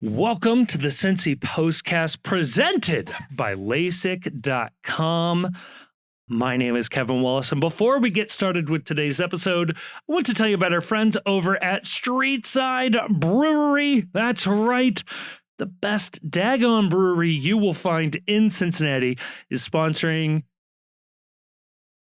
Welcome to the Cincy Postcast presented by LASIK.com. My name is Kevin Wallace, and before we get started with today's episode, I want to tell you about our friends over at Streetside Brewery. That's right. The best daggone brewery you will find in Cincinnati is sponsoring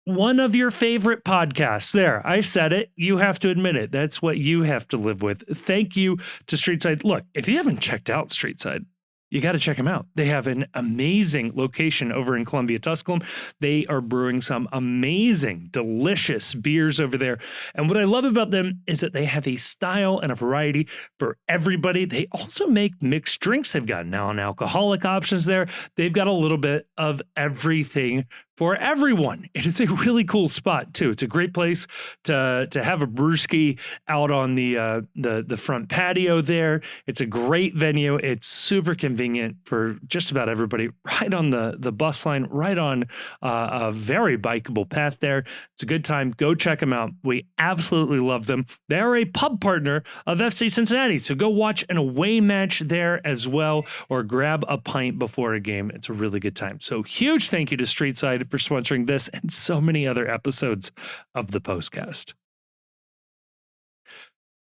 one of your favorite podcasts. There, I said it. You have to admit it. That's what you have to live with. Thank you to Streetside. Look, if you haven't checked out Streetside, you got to check them out. They have an amazing location over in Columbia, Tusculum. They are brewing some amazing, delicious beers over there. And what I love about them is that they have a style and a variety for everybody. They also make mixed drinks. They've got non-alcoholic options there. They've got a little bit of everything for everyone. It is a really cool spot too. It's a great place to have a brewski out on the front patio there. It's a great venue. It's super convenient for just about everybody. Right on the bus line, right on a very bikeable path there. It's a good time. Go check them out. We absolutely love them. They are a pub partner of FC Cincinnati, so go watch an away match there as well, or grab a pint before a game. It's a really good time. So huge thank you to Streetside for sponsoring this and so many other episodes of the Postcast.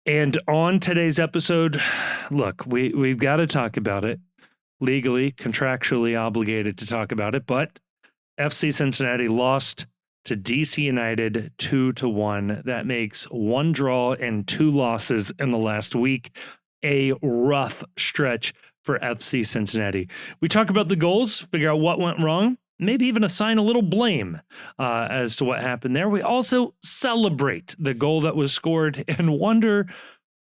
And on today's episode, look, we've got to talk about it. Legally, contractually obligated to talk about it, but FC Cincinnati lost to DC United 2-1. That makes one draw and two losses in the last week. A rough stretch for FC Cincinnati. We talk about the goals, figure out what went wrong, maybe even assign a little blame as to what happened there. We also celebrate the goal that was scored and wonder,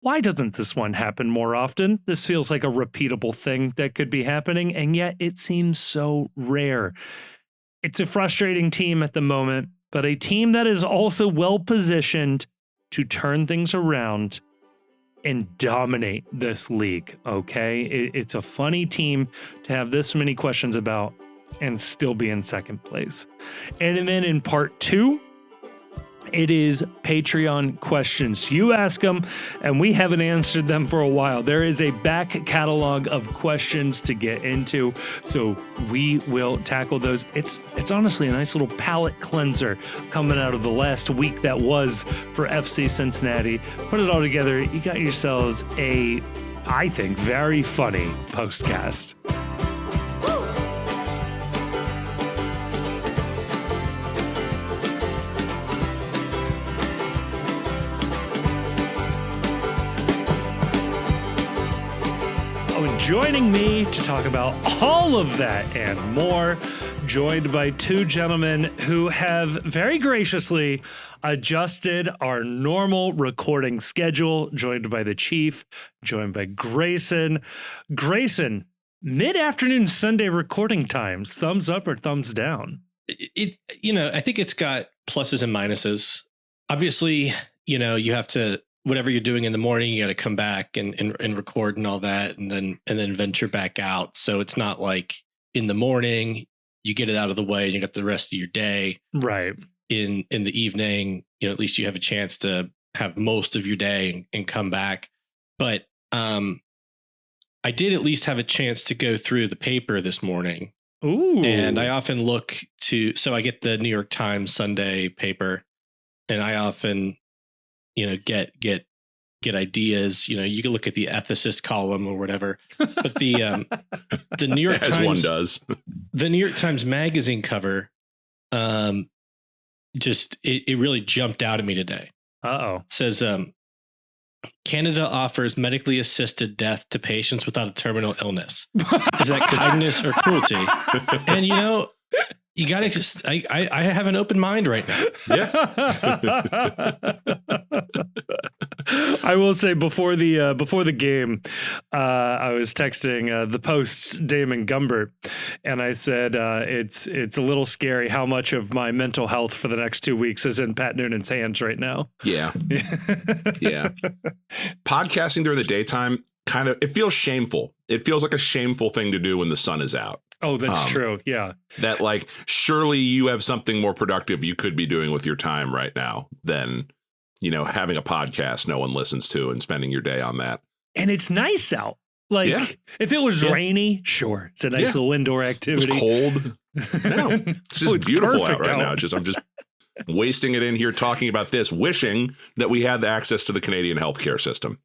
why doesn't this one happen more often? This feels like a repeatable thing that could be happening, and yet it seems so rare. It's a frustrating team at the moment, but a team that is also well positioned to turn things around and dominate this league, okay? It's a funny team to have this many questions about and still be in second place. And then in part two, it is Patreon questions. You ask them, and we haven't answered them for a while. There is a back catalog of questions to get into, so we will tackle those. It's honestly a nice little palate cleanser coming out of the last week that was for FC Cincinnati. Put it all together, you got yourselves a, I think, very funny postcast. Joining me to talk about all of that and more, joined by two gentlemen who have very graciously adjusted our normal recording schedule, joined by the Chief, joined by Grayson. Grayson, mid-afternoon Sunday recording times, thumbs up or thumbs down? I think it's got pluses and minuses. Obviously, you have to, whatever you're doing in the morning, you got to come back and record and all that, and then venture back out. So it's not like in the morning you get it out of the way and you got the rest of your day. Right. In the evening, at least you have a chance to have most of your day and come back. But I did at least have a chance to go through the paper this morning. Ooh. And I often so I get the New York Times Sunday paper, and I often get ideas. You can look at the ethicist column or whatever, but the New York Times, one does, the New York Times Magazine cover, just it really jumped out at me today. Uh-oh. It says, Canada offers medically assisted death to patients without a terminal illness. Is that kindness or cruelty? And you got to just, I have an open mind right now. Yeah. I will say before the game, I was texting the Post's Damon Gumbert, and I said it's a little scary how much of my mental health for the next 2 weeks is in Pat Noonan's hands right now. Yeah. Yeah. Podcasting during the daytime, it feels shameful. It feels like a shameful thing to do when the sun is out. Oh, that's true. Yeah. That surely you have something more productive you could be doing with your time right now than, having a podcast no one listens to and spending your day on that. And it's nice out. Like Yeah. if it was Yeah. rainy, sure, it's a nice little indoor It activity. was cold. No, it's just beautiful out perfect right now. I'm just wasting it in here talking about this, wishing that we had the access to the Canadian healthcare system.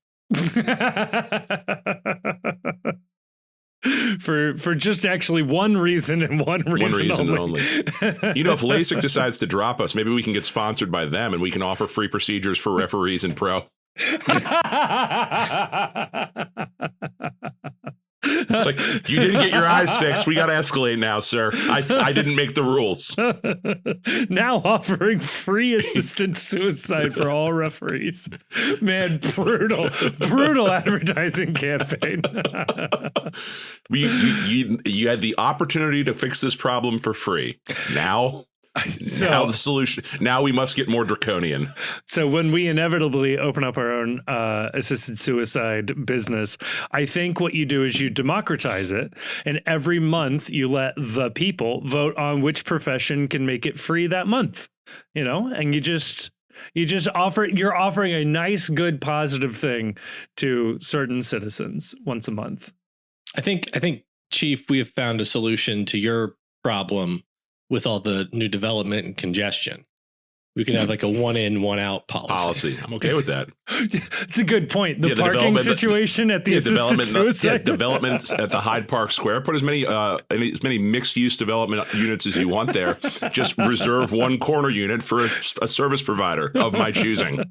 for just actually one reason and one reason only. You know, if LASIK decides to drop us, maybe we can get sponsored by them and we can offer free procedures for referees and pro. It's like, you didn't get your eyes fixed. We got to escalate now, sir. I didn't make the rules. Now offering free assisted suicide for all referees. Man, brutal advertising campaign. You had the opportunity to fix this problem for free. Now the solution. Now we must get more draconian. So when we inevitably open up our own assisted suicide business, I think what you do is you democratize it, and every month you let the people vote on which profession can make it free that month. You know, and you're offering a nice, good, positive thing to certain citizens once a month. I think, Chief, we have found a solution to your problem with all the new development and congestion. We can have like a 1 in, 1 out policy. I'm okay with that. It's a good point. The parking situation at the assisted suicide. Development at the Hyde Park Square. Put as many mixed use development units as you want there. Just reserve one corner unit for a service provider of my choosing.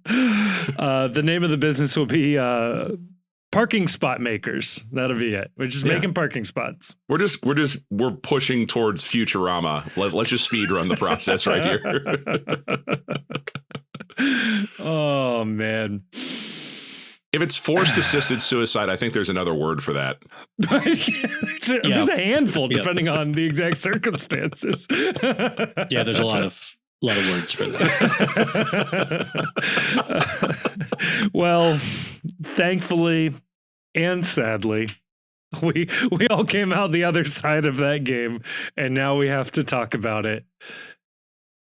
The name of the business will be parking spot makers. That'll be it. We're just making parking spots. We're pushing towards Futurama. Let's just speed run the process right here. Oh man. If it's forced assisted suicide, I think there's another word for that. There's a handful depending on the exact circumstances. Yeah, there's a lot of words for that. Well, thankfully and sadly, we all came out the other side of that game, and now we have to talk about it.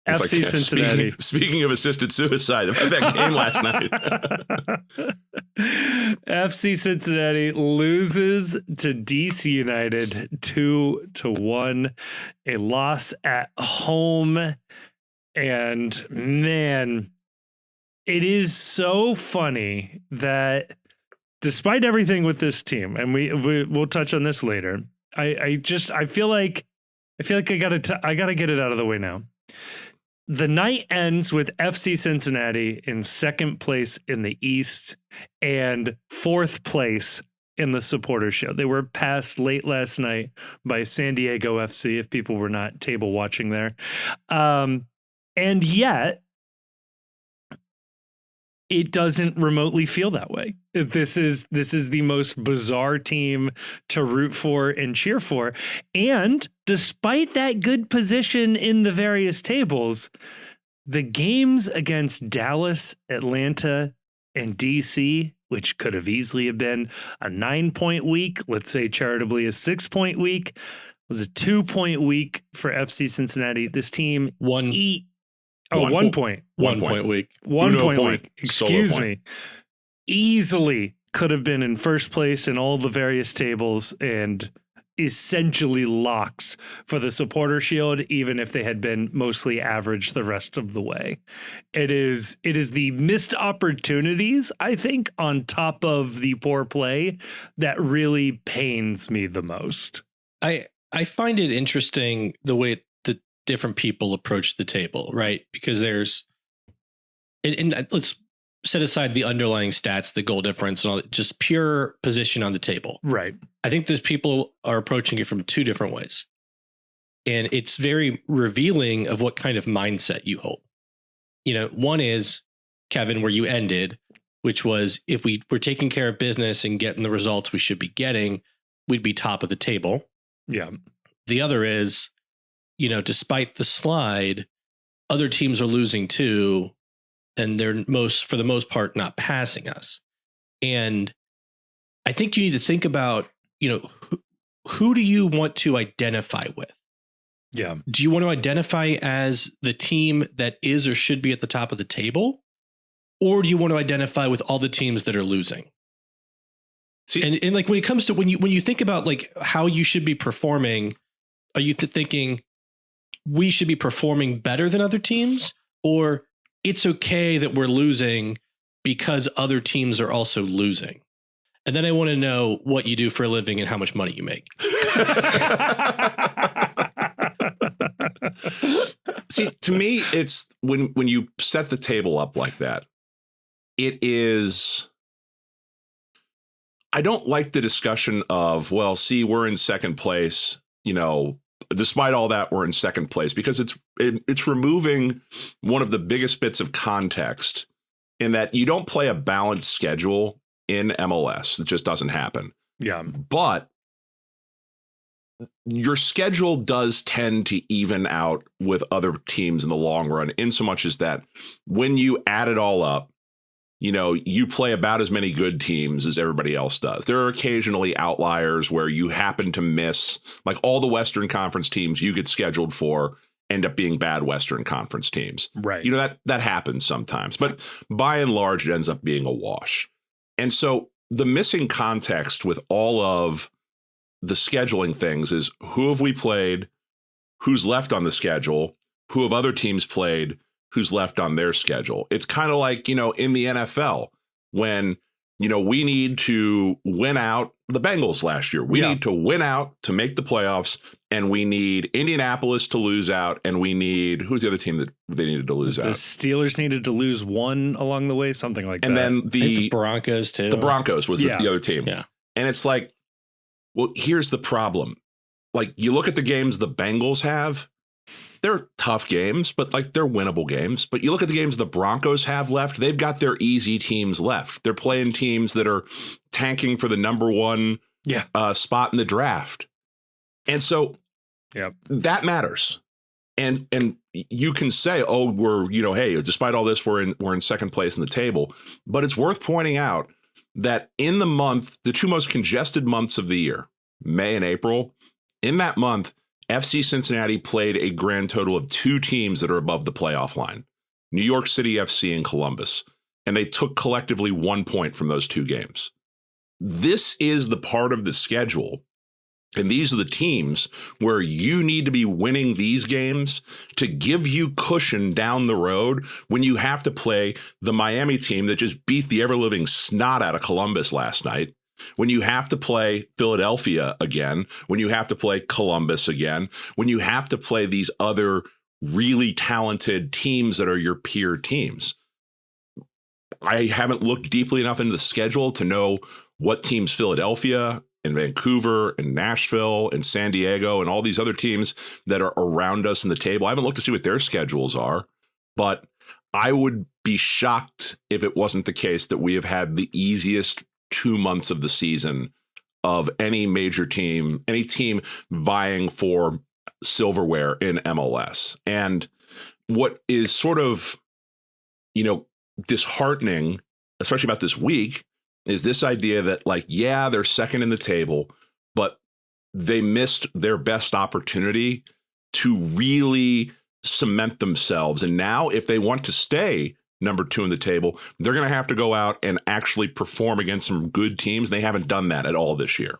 It's FC Cincinnati. Speaking of assisted suicide, about that game last night. FC Cincinnati loses to DC United 2-1, a loss at home. And man, it is so funny that despite everything with this team, and we'll touch on this later, I feel like I gotta get it out of the way now. The night ends with FC Cincinnati in second place in the East and fourth place in the supporter show. They were passed late last night by San Diego FC, if people were not table watching there. And yet, it doesn't remotely feel that way. This is the most bizarre team to root for and cheer for. And despite that good position in the various tables, the games against Dallas, Atlanta, and DC, which could have easily have been a 9-point week, let's say charitably a 6-point week, was a 2-point week for FC Cincinnati. This team 1 point. 1 point week. 1 point week. Excuse point. me. Easily could have been in first place in all the various tables and essentially locks for the supporter shield, even if they had been mostly average the rest of the way. It is the missed opportunities, I think, on top of the poor play that really pains me the most. I find it interesting the way the different people approach the table, right? Because there's, and let's set aside the underlying stats, the goal difference, and all that, just pure position on the table. Right. I think there's people are approaching it from two different ways. And it's very revealing of what kind of mindset you hold. You know, one is, Kevin, where you ended, which was if we were taking care of business and getting the results we should be getting, we'd be top of the table. Yeah. The other is, you know, despite the slide, other teams are losing too, and they're for the most part, not passing us. And I think you need to think about, you know, who do you want to identify with? Yeah. Do you want to identify as the team that is or should be at the top of the table? Or do you want to identify with all the teams that are losing? See, And like when it comes to when you think about like how you should be performing, are you thinking we should be performing better than other teams, or it's okay that we're losing because other teams are also losing? And then I want to know what you do for a living and how much money you make. See, to me, it's when you set the table up like that, it is. I don't like the discussion of, well, see, we're in second place, despite all that, we're in second place, because it's removing one of the biggest bits of context in that you don't play a balanced schedule in MLS. It just doesn't happen. Yeah. But your schedule does tend to even out with other teams in the long run, in so much as that when you add it all up, you play about as many good teams as everybody else does. There are occasionally outliers where you happen to miss, like all the Western Conference teams you get scheduled for end up being bad Western Conference teams. Right. That happens sometimes, but by and large, it ends up being a wash. And so the missing context with all of the scheduling things is, who have we played, who's left on the schedule, who have other teams played, who's left on their schedule. It's kind of like, in the NFL when, we need to win out the Bengals last year. We need to win out to make the playoffs, and we need Indianapolis to lose out, and we need, who's the other team that they needed to lose out? The Steelers needed to lose one along the way, something like that. And then the Broncos too. The Broncos was the other team. Yeah. And it's like, well, here's the problem. Like, you look at the games the Bengals have, they're tough games, but like they're winnable games. But you look at the games the Broncos have left, they've got their easy teams left. They're playing teams that are tanking for the number one spot in the draft. And so that matters. And you can say, oh, we're, hey, despite all this, we're in second place in the table. But it's worth pointing out that in the two most congested months of the year, May and April, in that month, FC Cincinnati played a grand total of 2 teams that are above the playoff line, New York City FC and Columbus, and they took collectively 1 point from those 2 games. This is the part of the schedule, and these are the teams where you need to be winning these games to give you cushion down the road when you have to play the Miami team that just beat the ever-living snot out of Columbus last night, when you have to play Philadelphia again, when you have to play Columbus again, when you have to play these other really talented teams that are your peer teams. I haven't looked deeply enough into the schedule to know what teams Philadelphia and Vancouver and Nashville and San Diego and all these other teams that are around us in the table. I haven't looked to see what their schedules are, but I would be shocked if it wasn't the case that we have had the easiest 2 months of the season of any major team, any team vying for silverware in MLS. And what is sort of, disheartening, especially about this week, is this idea that they're second in the table, but they missed their best opportunity to really cement themselves. And now if they want to stay number 2 in the table, they're going to have to go out and actually perform against some good teams. They haven't done that at all this year.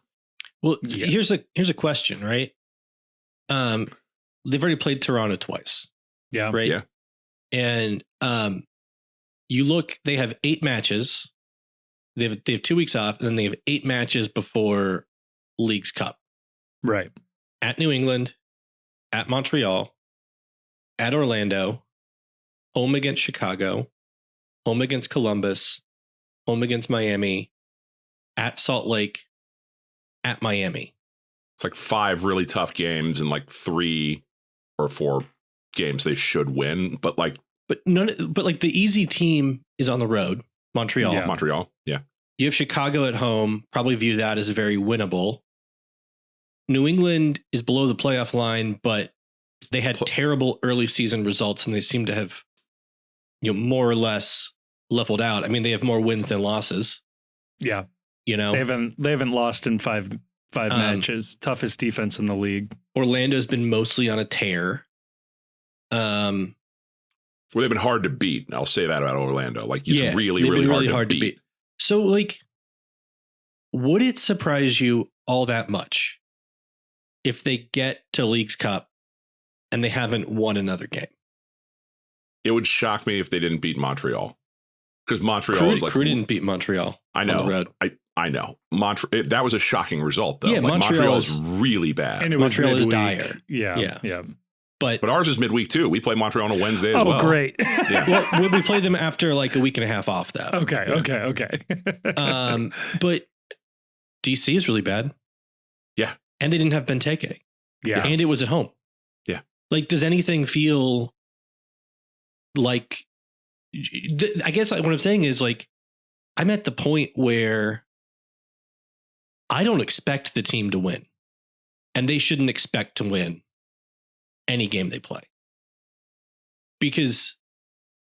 Well, here's a question, right? They've already played Toronto twice. Yeah. Right. Yeah. And you look, they have 8 matches. They have 2 weeks off, and then they have 8 matches before League's Cup. Right. At New England, at Montreal, at Orlando, home against Chicago, home against Columbus, home against Miami, at Salt Lake, at Miami. It's like 5 really tough games and 3 or 4 games they should win. But the easy team is on the road, Montreal. Yeah. Montreal. Yeah. You have Chicago at home, probably view that as very winnable. New England is below the playoff line, but they had terrible early season results, and they seem to have more or less leveled out. I mean, they have more wins than losses. Yeah. They haven't lost in five matches. Toughest defense in the league. Orlando's been mostly on a tear. Well, they've been hard to beat. I'll say that about Orlando. It's really hard to beat. So would it surprise you all that much if they get to Leagues Cup and they haven't won another game? It would shock me if they didn't beat Montreal, because Montreal is like, Crew didn't beat Montreal. I know. On the road. I know. That was a shocking result, though. Yeah, like, Montreal is really bad. And it was Montreal is midweek. dire. Yeah. But But ours is midweek too. We play Montreal on a Wednesday as Oh, well. great. well, we played them after like a week and a half off, though. Okay. But DC is really bad. Yeah. And they didn't have Benteke. Yeah. And it was at home. Yeah. Like, does anything feel like, I guess what I'm saying is, like, I'm at the point where I don't expect the team to win, and they shouldn't expect to win any game they play. Because,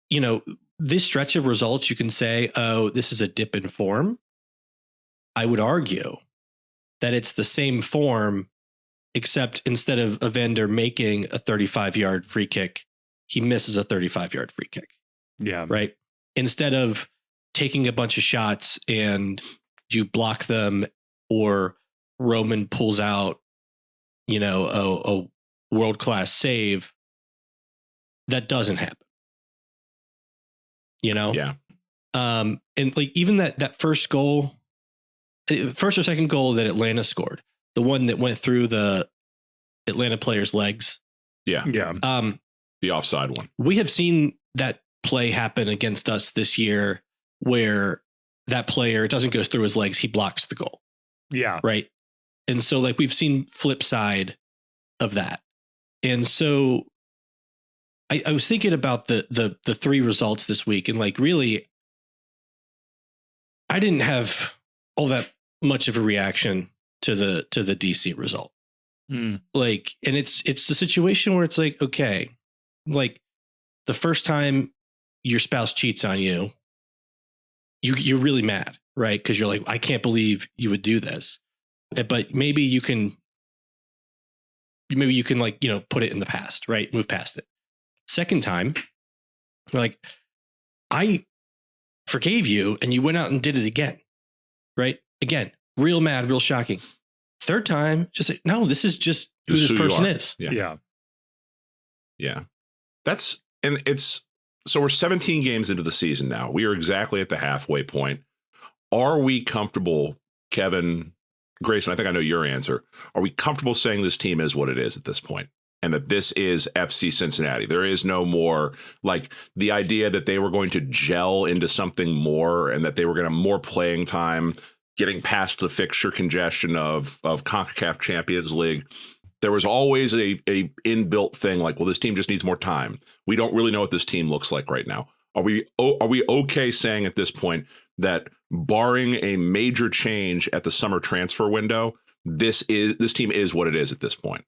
you know, this stretch of results, you can say, oh, this is a dip in form. I would argue that it's the same form, except instead of Evander making a 35-yard free kick, he misses a 35-yard free kick. Yeah. Right. Instead of taking a bunch of shots and you block them, or Roman pulls out, you know, a world-class save, that doesn't happen. You know? Yeah. And like, even that first goal, first or second goal that Atlanta scored, the one that went through the Atlanta player's legs. Yeah. The offside one. We have seen that play happen against us this year, where that player, it doesn't go through his legs, he blocks the goal. Yeah. Right. And so, like, we've seen flip side of that. And so I was thinking about the three results this week, and like, really, I didn't have all that much of a reaction to the DC result. Like, and it's the situation where it's like, okay, like, the first time your spouse cheats on you, you're really mad, right? Because you're like, I can't believe you would do this. But maybe you can like, you know, put it in the past, right? Move past it. Second time, like, I forgave you and you went out and did it again, right? Again, real mad, real shocking. Third time, just like, no, this is just who this person is. Yeah. So we're 17 games into the season now. We are exactly at the halfway point. Are we comfortable, Kevin, Grayson, I think I know your answer. Are we comfortable saying this team is what it is at this point, and that this is FC Cincinnati? There is no more, like, the idea that they were going to gel into something more, and that they were going to have more playing time, getting past the fixture congestion of CONCACAF Champions League. There was always a inbuilt thing like, well, this team just needs more time. We don't really know what this team looks like right now. Are we okay saying at this point that, barring a major change at the summer transfer window, this team is what it is at this point?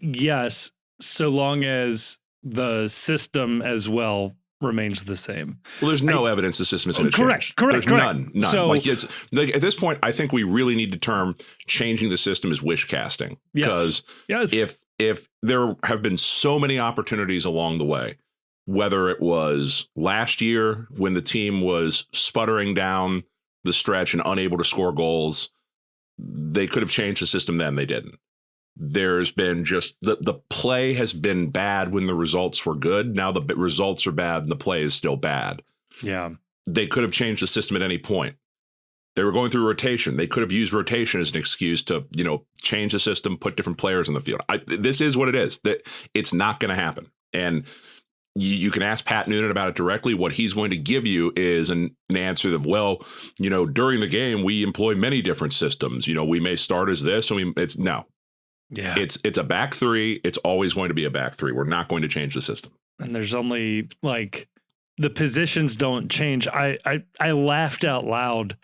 Yes, so long as the system as well remains the same. Well, there's no evidence the system is going to change. Correct. There's none. So, like, it's like, at this point, I think we really need to term changing the system as wish casting. Because if there have been so many opportunities along the way, whether it was last year when the team was sputtering down the stretch and unable to score goals, they could have changed the system then. They didn't. There's been just the play has been bad when the results were good. Now the results are bad and the play is still bad. Yeah. They could have changed the system at any point. They were going through rotation. They could have used rotation as an excuse to, you know, change the system, put different players in the field. This is what it is. That it's not going to happen. And you can ask Pat Noonan about it directly. What he's going to give you is an answer of, well, you know, during the game, we employ many different systems. You know, we may start as this. Yeah. It's a back three. It's always going to be a back three. We're not going to change the system. And there's only, like, the positions don't change. I laughed out loud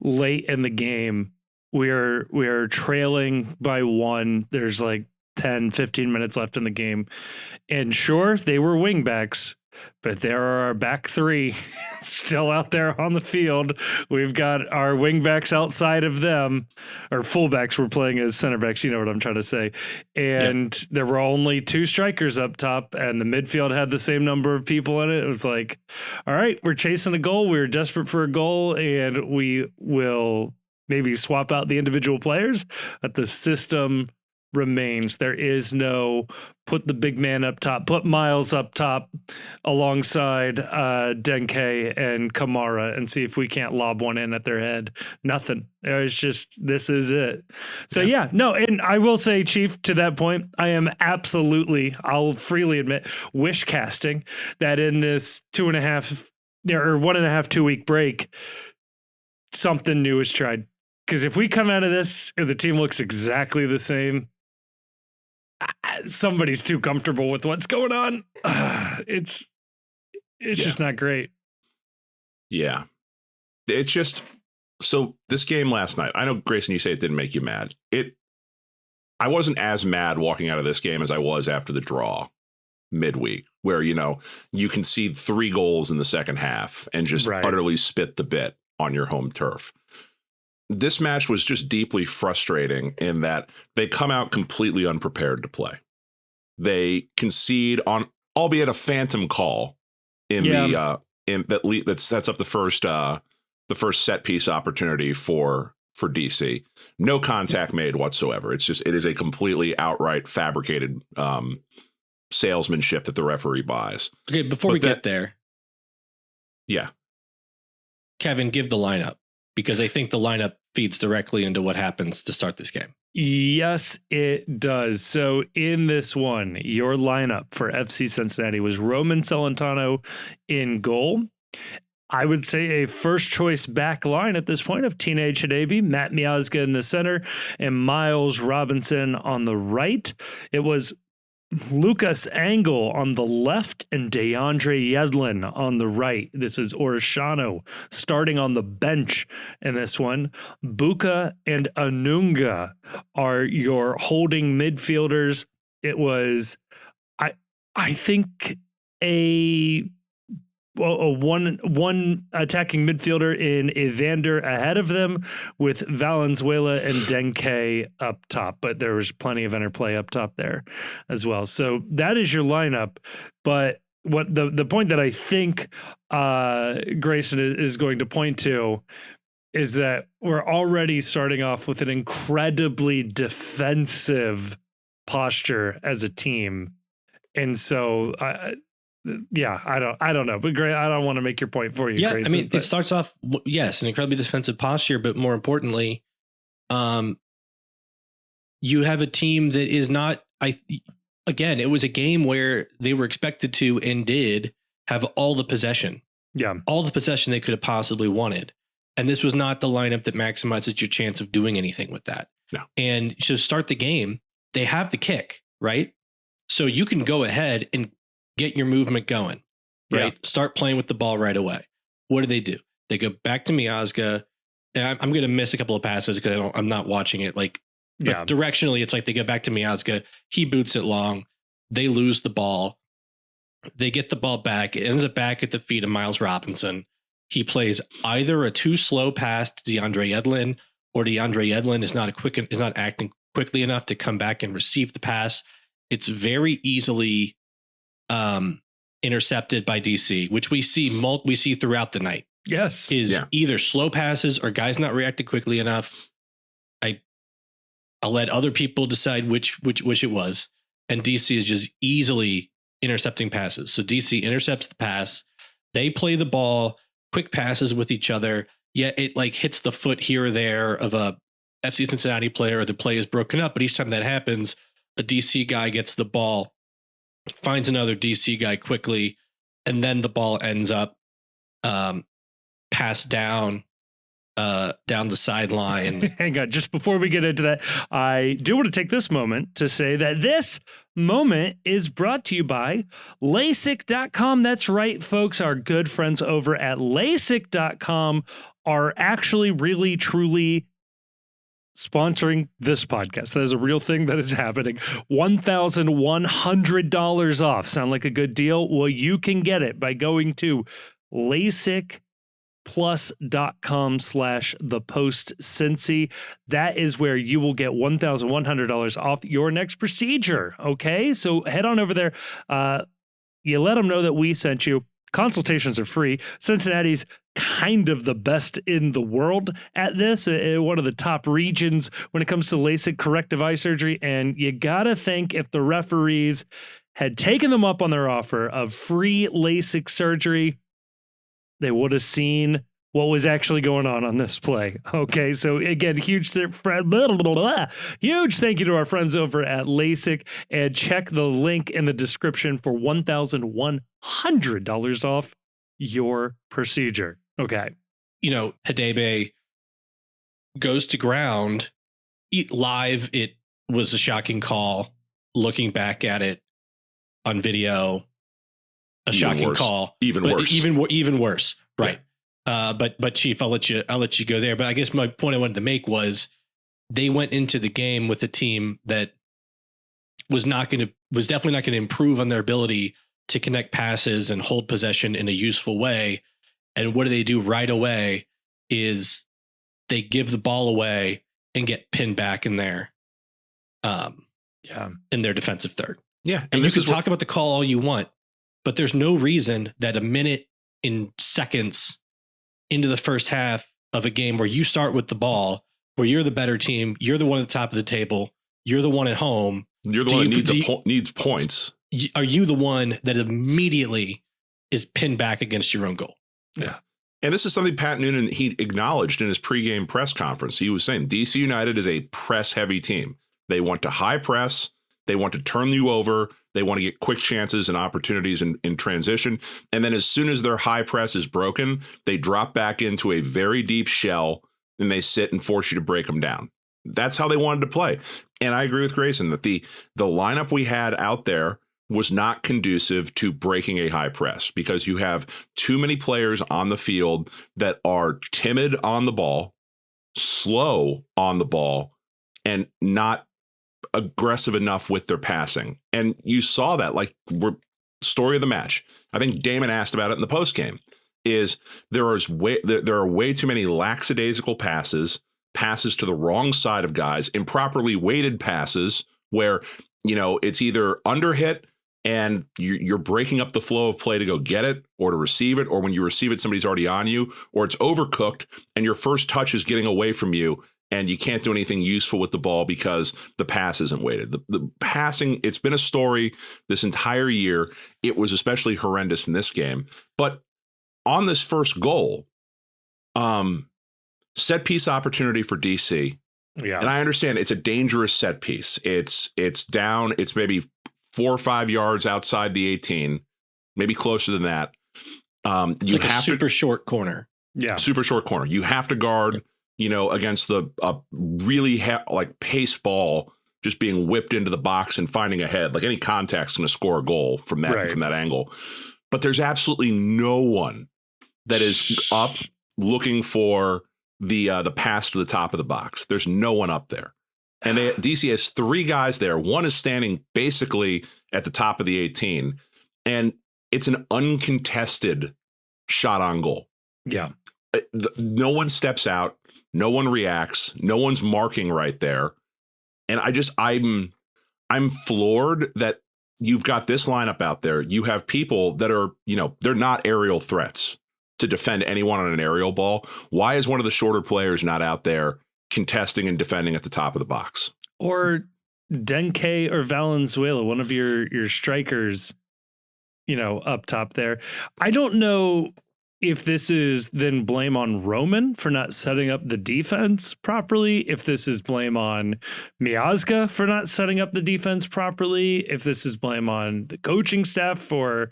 late in the game. We're trailing by one. There's like 10, 15 minutes left in the game. And sure, they were wingbacks, but there are our back three still out there on the field. We've got our wingbacks outside of them, or fullbacks were playing as center backs. You know what I'm trying to say. And there were only two strikers up top, and the midfield had the same number of people in it. It was like, all right, we're chasing a goal. We were desperate for a goal, and we will maybe swap out the individual players, but the system remains. There is no put the big man up top, put Miles up top alongside Denke and Kamara and see if we can't lob one in at their head. Nothing. It's just, this is it. So no, and I will say, Chief, to that point, I am absolutely, I'll freely admit, wish casting that in this 2.5 or 1.5, 2 week break, something new is tried. Because if we come out of this and the team looks exactly the same, somebody's too comfortable with what's going on. It's just not great. Yeah. It's just, so this game last night, I know, Grayson, you say it didn't make you mad. I wasn't as mad walking out of this game as I was after the draw midweek, where, you concede 3 goals in the second half and just utterly spit the bit on your home turf. This match was just deeply frustrating in that they come out completely unprepared to play. They concede on, albeit a phantom call in that sets up the first set piece opportunity for DC. No contact made whatsoever. It is a completely outright fabricated salesmanship that the referee buys. Okay, before we get there. Yeah. Kevin, give the lineup, because I think the lineup feeds directly into what happens to start this game. Yes, it does. So in this one, your lineup for FC Cincinnati was Roman Celentano in goal. I would say a first choice back line at this point of Teenage Hidabi, Matt Miazga in the center, and Miles Robinson on the right. It was Lucas Angle on the left and DeAndre Yedlin on the right. This is Orishano starting on the bench in this one. Buka and Anunga are your holding midfielders. It was, I think, a one attacking midfielder in Evander ahead of them, with Valenzuela and Denke up top, but there was plenty of interplay up top there as well. So that is your lineup. But what the point that I think Grayson is going to point to is that we're already starting off with an incredibly defensive posture as a team. And so I don't know, but great. I don't want to make your point for you. Yeah, Grayson, I mean, it starts off, yes, an incredibly defensive posture, but more importantly, you have a team that is not. Again, it was a game where they were expected to and did have all the possession. Yeah, all the possession they could have possibly wanted, and this was not the lineup that maximizes your chance of doing anything with that. No, and to start the game, they have the kick, right? So you can go ahead and get your movement going, right? Yeah. Start playing with the ball right away. What do? They go back to Miazga, and I'm going to miss a couple of passes because I'm not watching it. Directionally, it's like they go back to Miazga. He boots it long. They lose the ball. They get the ball back. It ends up back at the feet of Miles Robinson. He plays either a too slow pass to DeAndre Yedlin, or DeAndre Yedlin is not acting quickly enough to come back and receive the pass. It's very easily intercepted by DC, which we see throughout the night. Yes, either slow passes or guys not reacting quickly enough. I'll let other people decide which it was, and DC is just easily intercepting passes. So DC intercepts the pass. They play the ball, quick passes with each other. Yet it hits the foot here or there of a FC Cincinnati player, or the play is broken up. But each time that happens, a DC guy gets the ball, finds another DC guy quickly, and then the ball ends up passed down the sideline. Hang on, just before we get into that, I do want to take this moment to say that this moment is brought to you by LASIK.com. That's right, folks. Our good friends over at LASIK.com are actually really, truly sponsoring this podcast. That is a real thing that is happening. $1,100 off. Sound like a good deal? Well, you can get it by going to LASIKplus.com/thepostcincy. That is where you will get $1,100 off your next procedure. Okay, so head on over there. You let them know that we sent you. Consultations are free. Cincinnati's kind of the best in the world at this, one of the top regions when it comes to LASIK corrective eye surgery. And you got to think if the referees had taken them up on their offer of free LASIK surgery, they would have seen what was actually going on this play. Okay, so again, huge thank you to our friends over at LASIK, and check the link in the description for $1,100 off your procedure. Okay. Hadebe goes to ground. Live, it was a shocking call. Looking back at it on video, a shocking call. Even worse. Even worse. Right. Yeah. But Chief, I'll let you go there. But I guess my point I wanted to make was they went into the game with a team that was definitely not going to improve on their ability to connect passes and hold possession in a useful way. And what do they do right away is they give the ball away and get pinned back in there. In their defensive third. Yeah. And you can talk about the call all you want, but there's no reason that a minute in seconds into the first half of a game where you start with the ball, where you're the better team, you're the one at the top of the table, you're the one at home. You're the one that needs points. Are you the one that immediately is pinned back against your own goal? Yeah. And this is something Pat Noonan, he acknowledged in his pregame press conference. He was saying DC United is a press-heavy team. They want to high press. They want to turn you over. They want to get quick chances and opportunities in transition. And then as soon as their high press is broken, they drop back into a very deep shell and they sit and force you to break them down. That's how they wanted to play. And I agree with Grayson that the lineup we had out there was not conducive to breaking a high press because you have too many players on the field that are timid on the ball, slow on the ball, and not aggressive enough with their passing. And you saw that, story of the match. I think Damon asked about it in the post game. Is there are way too many lackadaisical passes to the wrong side of guys, improperly weighted passes where it's either under hit and you're breaking up the flow of play to go get it or to receive it, or when you receive it, somebody's already on you, or it's overcooked and your first touch is getting away from you and you can't do anything useful with the ball because the pass isn't weighted. The passing, it's been a story this entire year. It was especially horrendous in this game. But on this first goal, set piece opportunity for DC. Yeah. And I understand it's a dangerous set piece. It's down. It's maybe 4 or 5 yards outside the 18, maybe closer than that. It's like a super short corner. Yeah. Super short corner. You have to guard, against the really pace ball just being whipped into the box and finding a head. Like any contact's going to score a goal from that angle. But there's absolutely no one that is up looking for the pass to the top of the box. There's no one up there. And DC has 3 guys there. One is standing basically at the top of the 18. And it's an uncontested shot on goal. Yeah. No one steps out. No one reacts. No one's marking right there. And I'm floored that you've got this lineup out there. You have people that are, they're not aerial threats to defend anyone on an aerial ball. Why is one of the shorter players not out there contesting and defending at the top of the box? Or Denke or Valenzuela, one of your strikers, up top there. I don't know if this is then blame on Roman for not setting up the defense properly, if this is blame on Miazga for not setting up the defense properly, if this is blame on the coaching staff for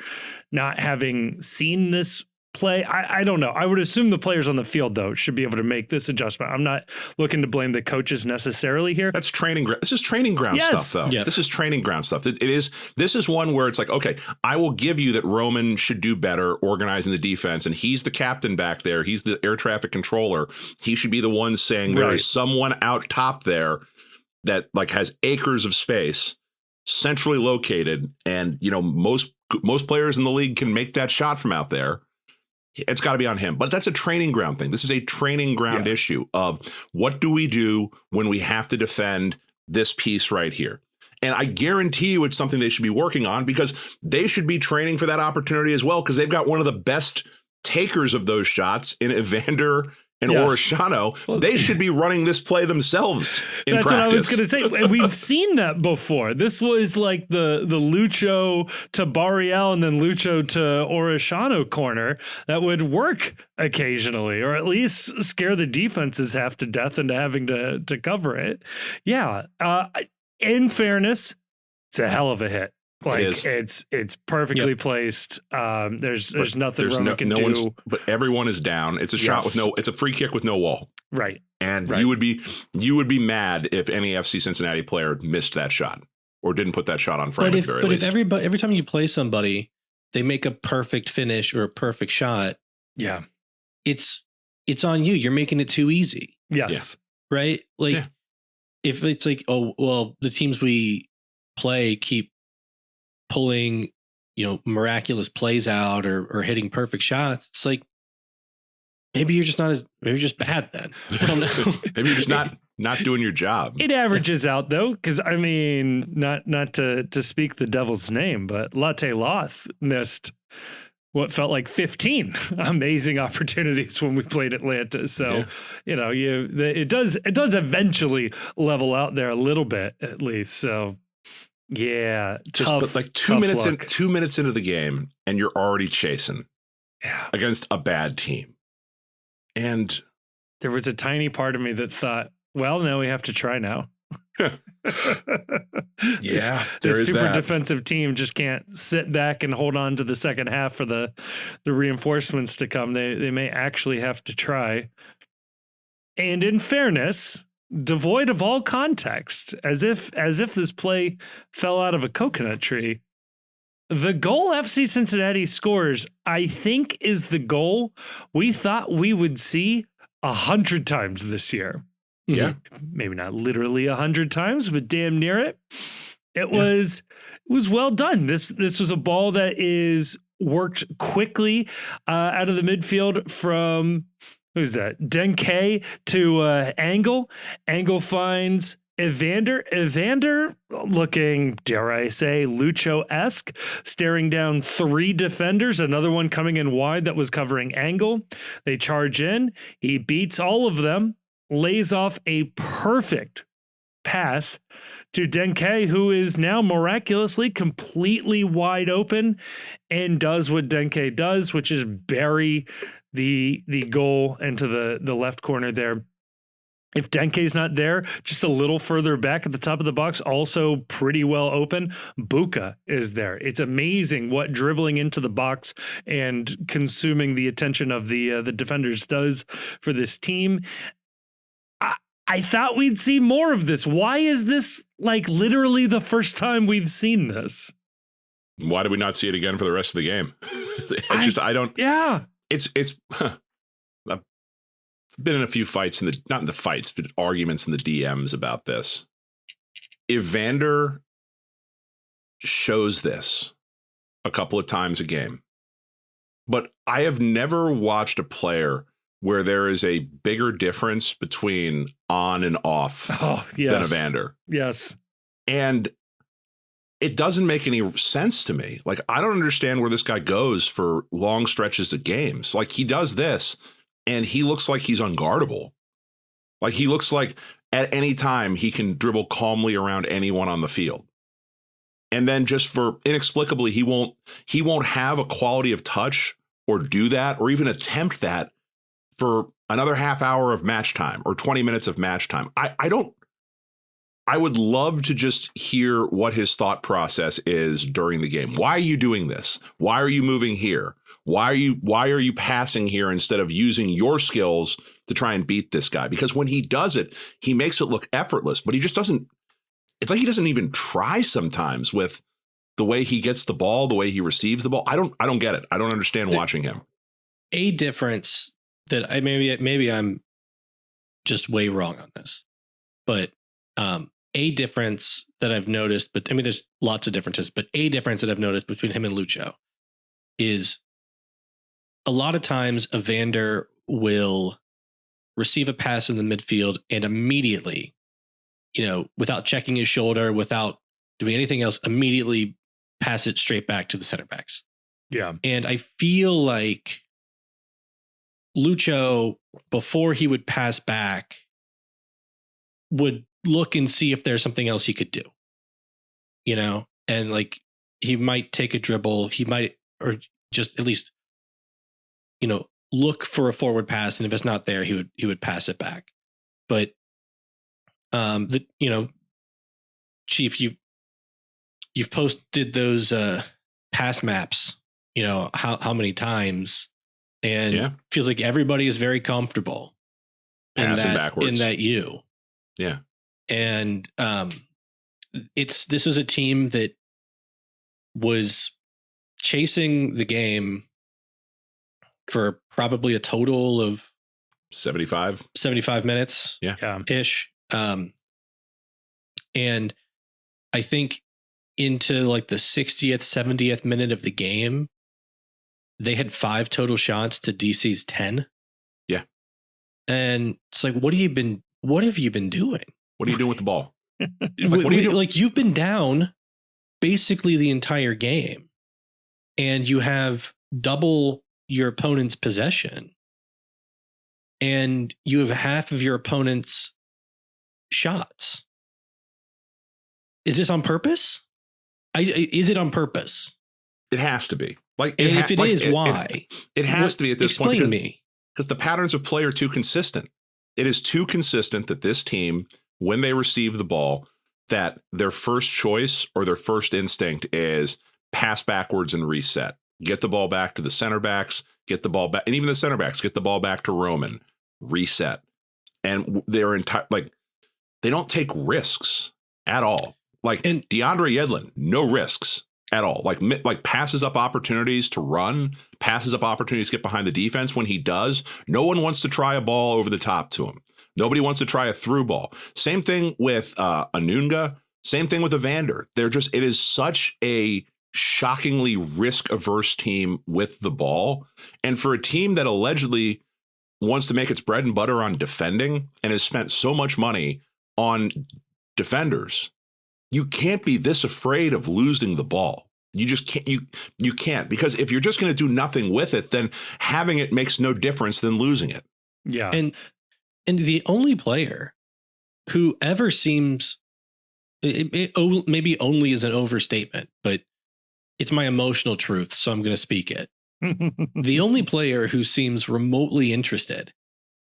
not having seen this play. I don't know. I would assume the players on the field, though, should be able to make this adjustment. I'm not looking to blame the coaches necessarily here. That's training. This is training ground stuff, though. Yep. This is training ground stuff. This is one where it's like, okay, I will give you that Roman should do better organizing the defense, and he's the captain back there. He's the air traffic controller. He should be the one saying there is someone out top there that has acres of space, centrally located, and most players in the league can make that shot from out there. It's got to be on him. But that's a training ground thing. This is a training ground issue of what do we do when we have to defend this piece right here? And I guarantee you it's something they should be working on because they should be training for that opportunity as well, because they've got one of the best takers of those shots in Evander and Yes. Orishano. They should be running this play themselves in That's practice. what I was going to say. And we've seen that before. This was like the Lucho to Barrial and then Lucho to Orishano corner that would work occasionally, or at least scare the defenses half to death into having to cover it. Yeah. In fairness, it's a hell of a hit. Like it's perfectly placed. There's nothing wrong we can do. But everyone is down. It's a shot with it's a free kick with no wall. Right. And you would be mad if any FC Cincinnati player missed that shot or didn't put that shot on frame. But if every time you play somebody, they make a perfect finish or a perfect shot. Yeah. It's on you. You're making it too easy. Yes. Yeah. Right. Like if it's like, oh, well, the teams we play keep pulling, miraculous plays out or hitting perfect shots. It's like, maybe you're just bad then. I don't know. Maybe you're just not doing your job. It averages out though, because I mean, not to speak the devil's name, but Latte Loth missed what felt like 15 amazing opportunities when we played Atlanta. So, it does eventually level out there a little bit at least. So. Yeah, but like 2 minutes into the game, and you're already chasing against a bad team. And there was a tiny part of me that thought, well, no, we have to try now. This super defensive team just can't sit back and hold on to the second half for the reinforcements to come. They may actually have to try. And in fairness, devoid of all context, as if this play fell out of a coconut tree, the goal FC Cincinnati scores, I think, is the goal we thought we would see 100 times this year. Yeah, maybe not literally 100 times, but damn near it. It was well done. This was a ball that is worked quickly out of the midfield from. Who's that? Denke to Angle. Angle finds Evander. Evander looking, dare I say, Lucho-esque, staring down 3 defenders, another one coming in wide that was covering Angle. They charge in. He beats all of them, lays off a perfect pass to Denke, who is now miraculously completely wide open and does what Denke does, which is bury the goal into the left corner there. If Denke's not there, just a little further back at the top of the box, also pretty well open, Buka is there. It's amazing what dribbling into the box and consuming the attention of the defenders does for this team. I thought we'd see more of this. Why is this like literally the first time we've seen this? Why did we not see it again for the rest of the game? I don't. Yeah. I've been in a few fights not in the fights, but arguments in the DMs about this. Evander shows this a couple of times a game, but I have never watched a player where there is a bigger difference between on and off than Evander. Yes. And it doesn't make any sense to me. Like, I don't understand where this guy goes for long stretches of games. Like, he does this and he looks like he's unguardable. Like, he looks like at any time he can dribble calmly around anyone on the field. And then just for inexplicably, he won't have a quality of touch or do that or even attempt that for another half hour of match time or 20 minutes of match time. I would love to just hear what his thought process is during the game. Why are you doing this? Why are you moving here? Why are you passing here instead of using your skills to try and beat this guy? Because when he does it, he makes it look effortless, but he just doesn't. It's like he doesn't even try sometimes with the way he gets the ball, the way he receives the ball. I don't get it. I don't understand watching him. A difference that maybe I'm just way wrong on this, but a difference that I've noticed, but I mean, there's lots of differences, but a difference that I've noticed between him and Lucho is a lot of times Evander will receive a pass in the midfield and immediately, without checking his shoulder, without doing anything else, immediately pass it straight back to the center backs. Yeah. And I feel like Lucho, before he would pass back, would look and see if there's something else he could do, and like he might take a dribble, he might, or just at least, look for a forward pass. And if it's not there, he would pass it back. But, Chief, you've posted those pass maps, how many times, and feels like everybody is very comfortable passing backwards in that U. Yeah. And this was a team that was chasing the game for probably a total of 75 minutes. Yeah. Ish. And I think into like the 60th, 70th minute of the game, they had 5 total shots to DC's 10. Yeah. And it's like, what have you been doing? What are you doing with the ball? Like you've been down basically the entire game, and you have double your opponent's possession, and you have half of your opponent's shots. Is this on purpose? Is it on purpose? It has to be. Like, and if it is, why? It has to be at this point. Explain to me. Because the patterns of play are too consistent. It is too consistent that this team, when they receive the ball, that their first choice or their first instinct is pass backwards and reset. Get the ball back to the center backs, get the ball back, and even the center backs, get the ball back to Roman, reset. And they're they don't take risks at all. Like, and DeAndre Yedlin, no risks at all. Like passes up opportunities to run, passes up opportunities to get behind the defense. When he does, no one wants to try a ball over the top to him. Nobody wants to try a through ball. Same thing with Anunga. Same thing with Evander. It is such a shockingly risk-averse team with the ball. And for a team that allegedly wants to make its bread and butter on defending and has spent so much money on defenders, you can't be this afraid of losing the ball. You just can't. You can't, because if you're just going to do nothing with it, then having it makes no difference than losing it. Yeah. And the only player who ever seems, maybe only is an overstatement, but it's my emotional truth, so I'm going to speak it. The only player who seems remotely interested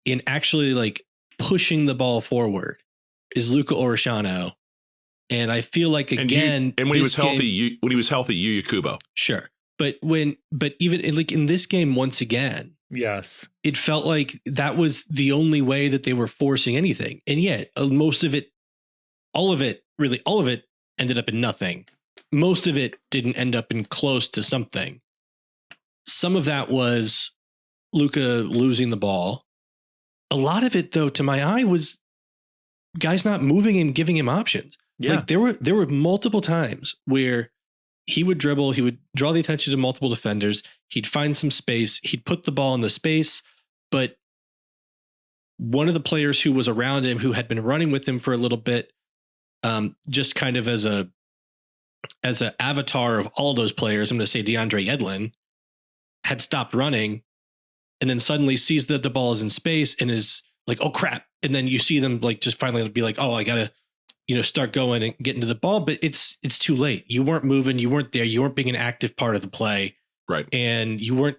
in actually like pushing the ball forward is Luca Orishano. And I feel like, again, when he was healthy, Yuya Kubo. Sure. But even like in this game, once again, yes, it felt like that was the only way that they were forcing anything. And yet most of it, all of it ended up in nothing. Most of it didn't end up in close to something. Some of that was Luka losing the ball. A lot of it, though, to my eye, was guys not moving and giving him options. Yeah. Like there were multiple times where he would dribble, he would draw the attention to multiple defenders, he'd find some space, he'd put the ball in the space, but one of the players who was around him, who had been running with him for a little bit, just kind of as an avatar of all those players, I'm going to say DeAndre Yedlin, had stopped running and then suddenly sees that the ball is in space and is like, oh crap. And then you see them like just finally be like, oh, I gotta, start going and get into the ball, but it's too late. You weren't moving. You weren't there. You weren't being an active part of the play. Right. And you weren't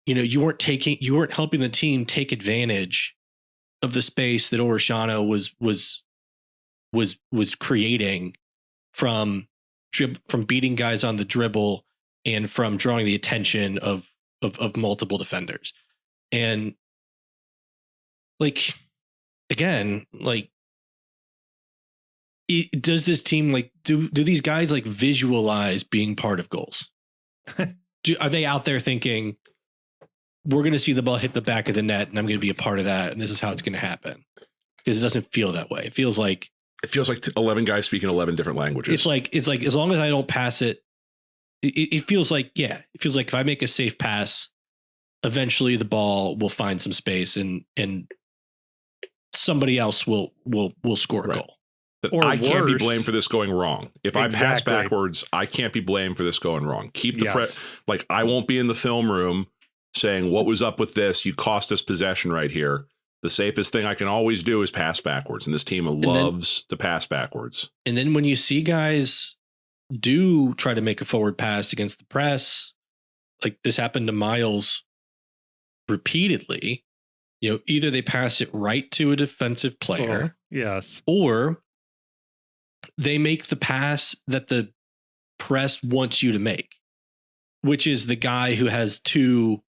helping the team take advantage of the space that Orishano was creating from beating guys on the dribble and from drawing the attention of multiple defenders. And like, again, like, does this team do these guys like visualize being part of goals? Are they out there thinking, we're going to see the ball hit the back of the net and I'm going to be a part of that, and this is how it's going to happen? Because it doesn't feel that way. It feels like 11 guys speaking 11 different languages. It's like as long as I don't pass it, it feels like, yeah, it feels like if I make a safe pass, eventually the ball will find some space and somebody else will score a goal. Or I can't be blamed for this going wrong. If I pass backwards, I can't be blamed for this going wrong. Keep the I won't be in the film room saying, what was up with this? You cost us possession right here. The safest thing I can always do is pass backwards. And this team loves to pass backwards. And then when you see guys do try to make a forward pass against the press, like this happened to Miles repeatedly, either they pass it right to a defensive player. Yes. Or they make the pass that the press wants you to make, which is the guy who has two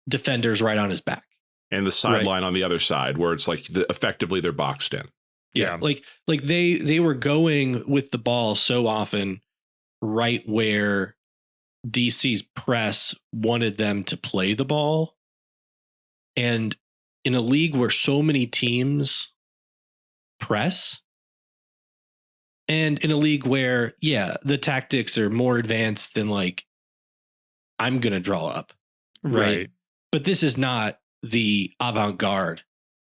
defenders right on his back. And the sideline on the other side, where it's like effectively they're boxed in. Yeah. Like they were going with the ball so often right where DC's press wanted them to play the ball. And in a league where so many teams press, and in a league where, the tactics are more advanced than like, I'm going to draw up. Right. But this is not the avant-garde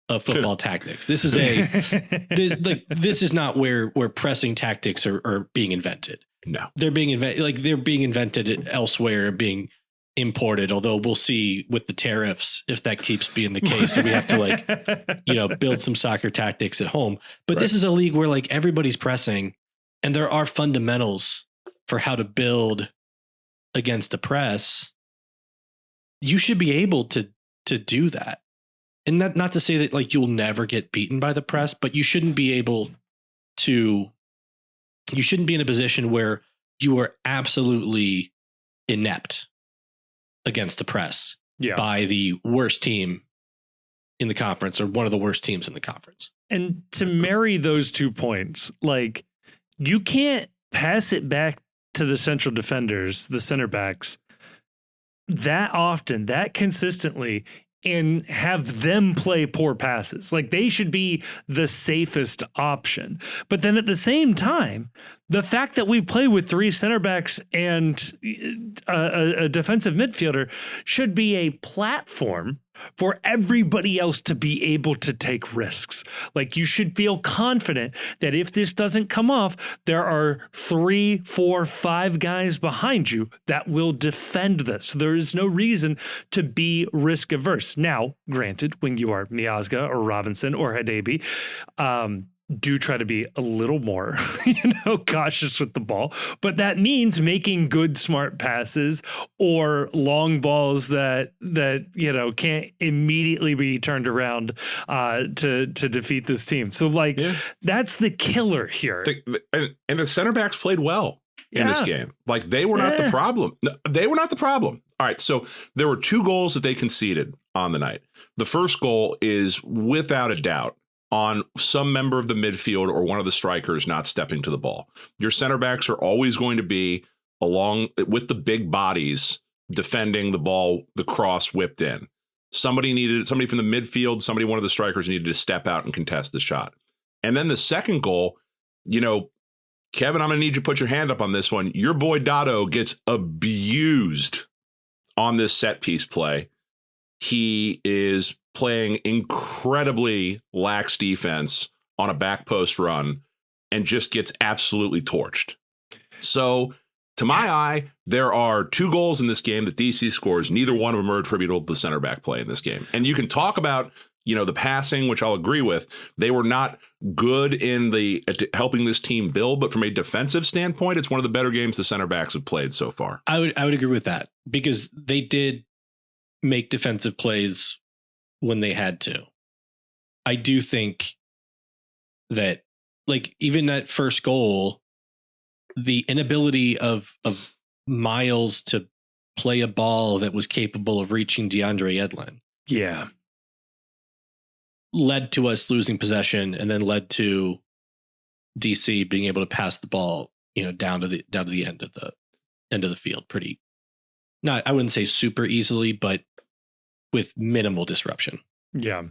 of football tactics. This is this is not where pressing tactics are being invented. No, they're being invented elsewhere, being imported. Although we'll see with the tariffs if that keeps being the case. So we have to build some soccer tactics at home. But this is a league where like everybody's pressing, and there are fundamentals for how to build against the press. You should be able to do that. And not to say that like you'll never get beaten by the press, but you shouldn't be in a position where you are absolutely inept against the press by the worst team in the conference, or one of the worst teams in the conference. And to marry those 2 points, like you can't pass it back to the central defenders, the center backs, that often, that consistently, and have them play poor passes. Like they should be the safest option. But then at the same time, the fact that we play with 3 center backs and a defensive midfielder should be a platform for everybody else to be able to take risks. Like you should feel confident that if this doesn't come off, there are 3, 4, 5 guys behind you that will defend this. So there is no reason to be risk averse. Now, granted, when you are Miazga or Robinson or Hadebi, do try to be a little more, cautious with the ball, but that means making good, smart passes or long balls that can't immediately be turned around to defeat this team. So that's the killer here. And the center backs played well in this game. Like they were not the problem. No, they were not the problem. All right. So there were 2 goals that they conceded on the night. The first goal is without a doubt on some member of the midfield or one of the strikers not stepping to the ball. Your center backs are always going to be along with the big bodies defending the ball, the cross whipped in. Somebody from the midfield, one of the strikers needed to step out and contest the shot. And then the second goal, Kevin, I'm going to need you to put your hand up on this one. Your boy Dotto gets abused on this set piece play. He is playing incredibly lax defense on a back post run and just gets absolutely torched. So to my eye, there are 2 goals in this game that DC scores. Neither one of them are attributable to the center back play in this game. And you can talk about, the passing, which I'll agree with. They were not good in helping this team build, but from a defensive standpoint, it's one of the better games the center backs have played so far. I would agree with that because they did make defensive plays when they had to. I do think that even that first goal, the inability of Miles to play a ball that was capable of reaching DeAndre Yedlin. Yeah. Led to us losing possession and then led to DC being able to pass the ball, down to the end of the field I wouldn't say super easily, but with minimal disruption. Yeah.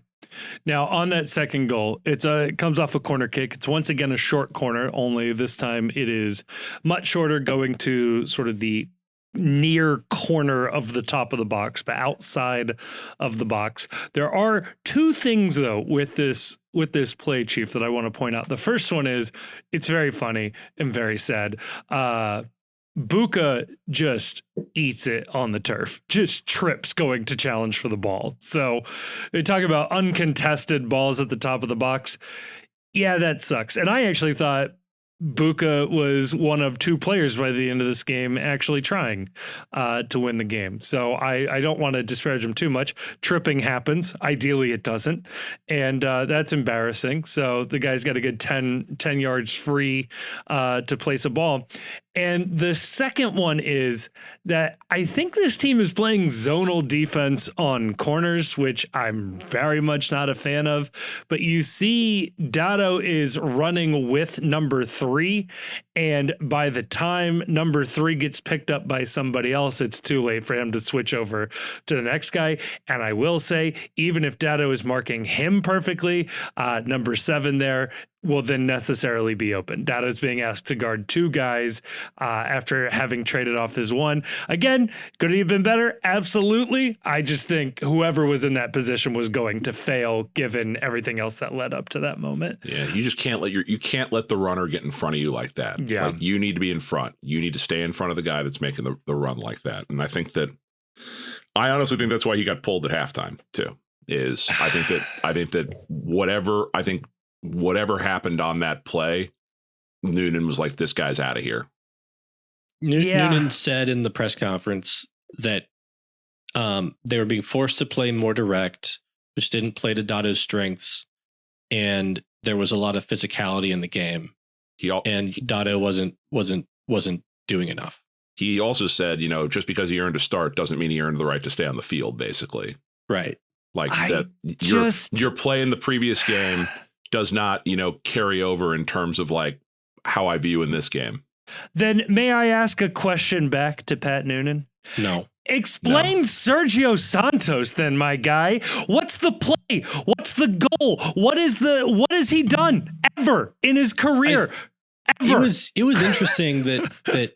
Now on that second goal, it comes off a corner kick. It's once again a short corner, only this time it is much shorter, going to sort of the near corner of the top of the box, but outside of the box. There are 2 things though with this play, Chief, that I want to point out. The first one is it's very funny and very sad. Buka just eats it on the turf, just trips going to challenge for the ball. So they talk about uncontested balls at the top of the box. Yeah, that sucks. And I actually thought Buka was one of two players by the end of this game actually trying to win the game. So I don't want to disparage him too much. Tripping happens. Ideally, it doesn't. And that's embarrassing. So the guy's got a good 10 yards free to place a ball. And the second one is that I think this team is playing zonal defense on corners, which I'm very much not a fan of. But you see Dotto is running with number 3. And by the time number 3 gets picked up by somebody else, it's too late for him to switch over to the next guy. And I will say, even if Dotto is marking him perfectly, number 7 there will then necessarily be open. Data's being asked to guard 2 guys after having traded off his 1. Again, could he have been better? Absolutely. I just think whoever was in that position was going to fail given everything else that led up to that moment. Yeah, you just can't let the runner get in front of you like that. Yeah. Like, you need to be in front. You need to stay in front of the guy that's making the run like that. And I honestly think that's why he got pulled at halftime too. I think that whatever happened on that play, Noonan was like, this guy's out of here. Noonan said in the press conference that they were being forced to play more direct, which didn't play to Dotto's strengths, and there was a lot of physicality in the game. And Dotto wasn't doing enough. He also said, just because he earned a start doesn't mean he earned the right to stay on the field, basically. Right. Like your play in the previous game does not, carry over in terms of like how I view in this game. Then may I ask a question back to Pat Noonan? No. Explain Sergio Santos then, my guy. What's the play? What's the goal? What has he done ever in his career? Ever. It was interesting that they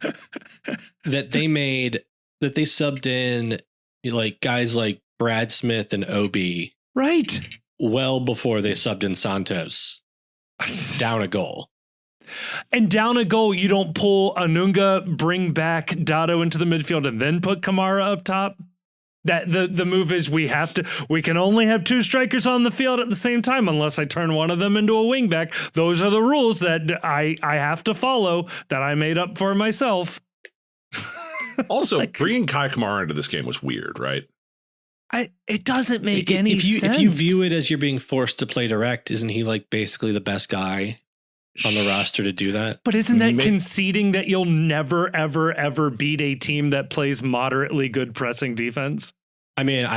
subbed in like guys like Brad Smith and Obi. Right. Well before they subbed in Santos. Down a goal. And down a goal, you don't pull Anunga, bring back Dotto into the midfield, and then put Kamara up top. That the move is we can only have 2 strikers on the field at the same time unless I turn one of them into a wingback. Those are the rules that I have to follow that I made up for myself. Also, bringing Kai Kamara into this game was weird, right? It doesn't make any sense. If you view it as you're being forced to play direct, isn't he like basically the best guy on the roster to do that? But isn't that conceding that you'll never, ever, ever beat a team that plays moderately good pressing defense? I mean,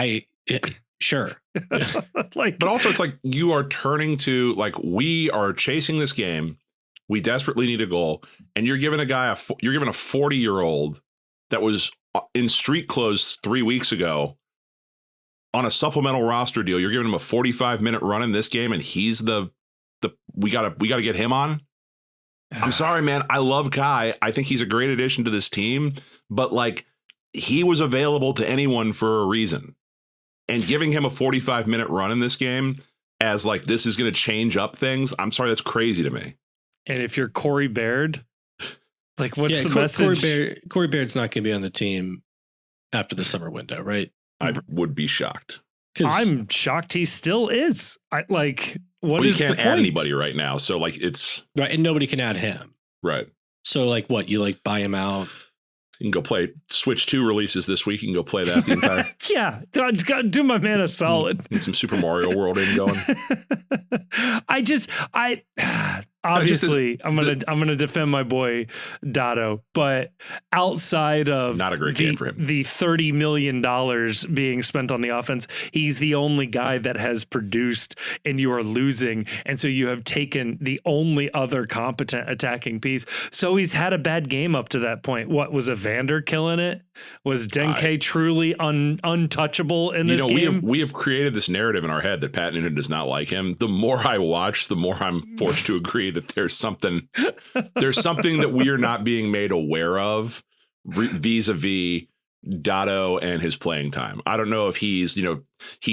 sure. But also it's like you are turning to, like, we are chasing this game. We desperately need a goal. And you're giving a 40-year-old that was in street clothes 3 weeks ago on a supplemental roster deal. You're giving him a 45-minute run in this game, and he's we gotta get him on. I'm sorry, man. I love Kai. I think he's a great addition to this team, but like, he was available to anyone for a reason. And giving him a 45-minute run in this game as like, this is going to change up things. I'm sorry, that's crazy to me. And if you're Corey Baird, like, what's the message? Corey Baird's not going to be on the team after the summer window, right? I would be shocked. I'm shocked he still is. We can't add anybody right now, so like, it's right, and nobody can add him. Right. So like, what, you like buy him out? You can go play Switch 2 releases this week. You can go play that the entire. Yeah, do my man a solid. Need some Super Mario World in going. Obviously, I'm gonna defend my boy Dotto, but outside of not a great game for him, the $30 million being spent on the offense, he's the only guy that has produced, and you are losing, and so you have taken the only other competent attacking piece. So he's had a bad game up to that point. What was Evander killing it? Was Denke truly untouchable in this game? We have created this narrative in our head that Pat Noonan does not like him. The more I watch, the more I'm forced to agree that there's something that we are not being made aware of vis-a-vis Dotto and his playing time. I don't know if he's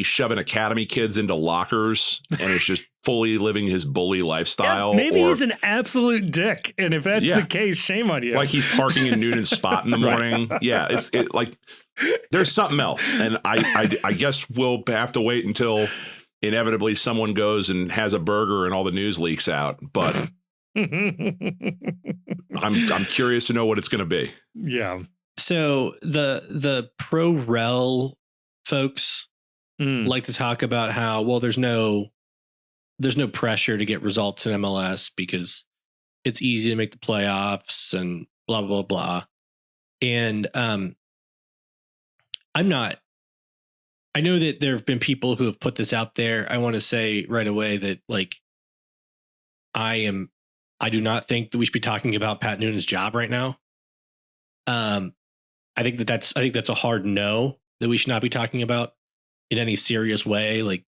shoving academy kids into lockers and is just fully living his bully lifestyle. Yeah, maybe he's an absolute dick. And if that's the case, shame on you. Like he's parking in Noonan's spot in the morning. Right. Yeah, it's like there's something else. And I guess we'll have to wait until inevitably someone goes and has a burger and all the news leaks out. But I'm curious to know what it's going to be. Yeah. So the pro rel folks like to talk about how, well, there's no pressure to get results in MLS because it's easy to make the playoffs and blah, blah, blah. And I know that there have been people who have put this out there. I want to say right away that like I do not think that we should be talking about Pat Noonan's job right now. I think that's a hard no that we should not be talking about in any serious way. Like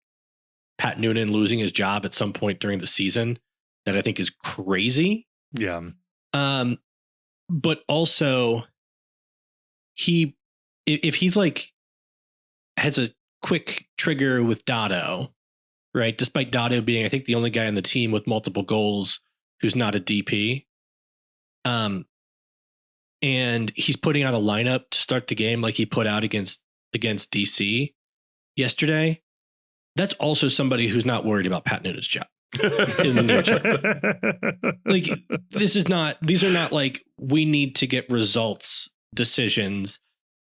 Pat Noonan losing his job at some point during the season, that I think is crazy. Yeah. But also if he's like has a quick trigger with Dotto, right? Despite Dotto being, I think, the only guy on the team with multiple goals who's not a DP. And he's putting out a lineup to start the game like he put out against DC yesterday. That's also somebody who's not worried about Pat Noonan's job in the near term. Like these are not like we need to get results decisions.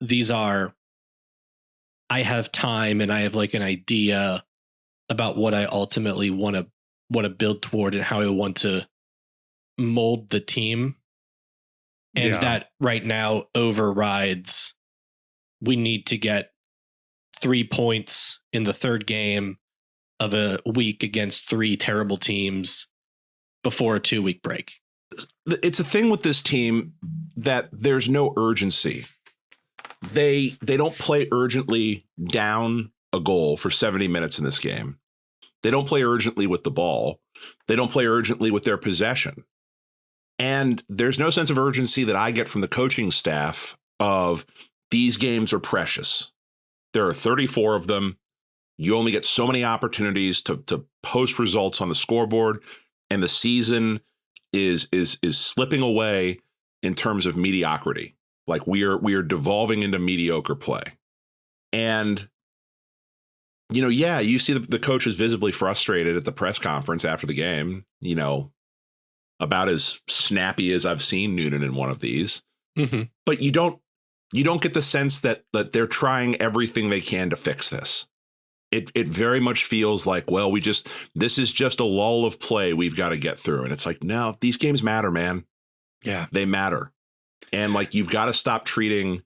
These are, I have time and I have like an idea about what I ultimately want to build toward and how I want to mold the team. And that right now overrides, we need to get 3 points in the third game of a week against 3 terrible teams before a 2-week break. It's a thing with this team that there's no urgency. They don't play urgently down a goal for 70 minutes in this game. They don't play urgently with the ball. They don't play urgently with their possession. And there's no sense of urgency that I get from the coaching staff of these games are precious. There are 34 of them. You only get so many opportunities to post results on the scoreboard, and the season is slipping away in terms of mediocrity. Like we are devolving into mediocre play. And you see the coach is visibly frustrated at the press conference after the game, about as snappy as I've seen Noonan in one of these. Mm-hmm. But you don't get the sense that they're trying everything they can to fix this. It very much feels like, well, this is just a lull of play we've got to get through. And it's like, no, these games matter, man. Yeah, they matter. And like, you've got to stop treating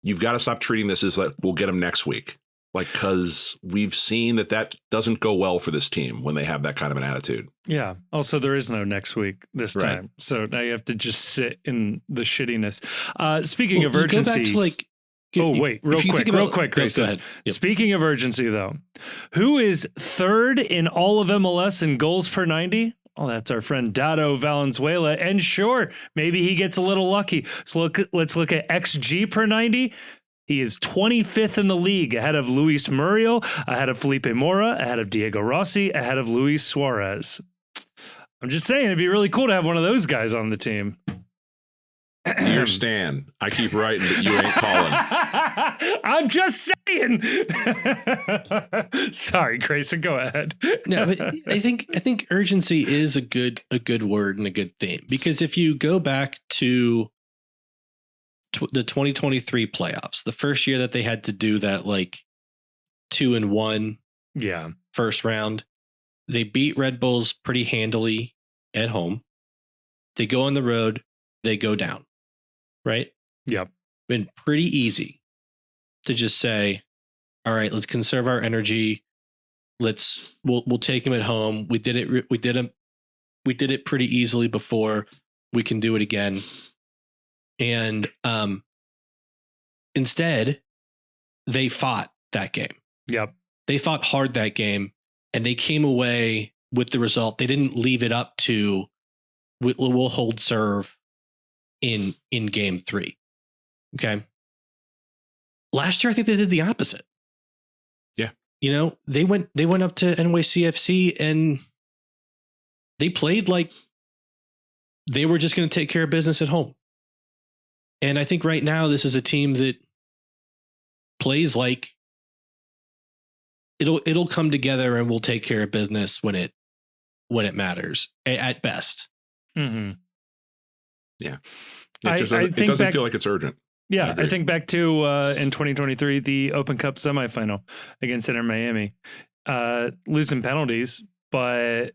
this as like, we'll get them next week. Like, because we've seen that doesn't go well for this team when they have that kind of an attitude. Yeah. Also, there is no next week this time. So now you have to just sit in the shittiness. Speaking of urgency. Go back to real quick, Grayson. Go ahead. Yep. Speaking of urgency, though, who is third in all of MLS in goals per 90? Oh, that's our friend Dotto Valenzuela. And sure, maybe he gets a little lucky. So let's look at XG per 90. He is 25th in the league, ahead of Luis Murillo, ahead of Felipe Mora, ahead of Diego Rossi, ahead of Luis Suarez. I'm just saying, it'd be really cool to have one of those guys on the team. Dear Stan, I keep writing, but you ain't calling. I'm just saying. Sorry, Grayson, go ahead. No, but I think urgency is a good word and a good theme, because if you go back to the 2023 playoffs, the first year that they had to do that like 2-1 first round, they beat Red Bulls pretty handily at home. They go on the road, they go down, right? Yep. Been pretty easy to just say, all right, let's conserve our energy. We'll take him at home. We did it pretty easily before. We can do it again. And instead, they fought that game. Yep. They fought hard that game, and they came away with the result. They didn't leave it up to, we'll hold serve in game 3. Okay. Last year, I think they did the opposite. Yeah. You know, they went up to NYCFC and they played like they were just going to take care of business at home. And I think right now this is a team that plays like it'll come together and will take care of business when it matters at best. Mm-hmm. Yeah. It doesn't feel like it's urgent. Yeah, I think back to in 2023, the Open Cup semifinal against Inter Miami, losing penalties, but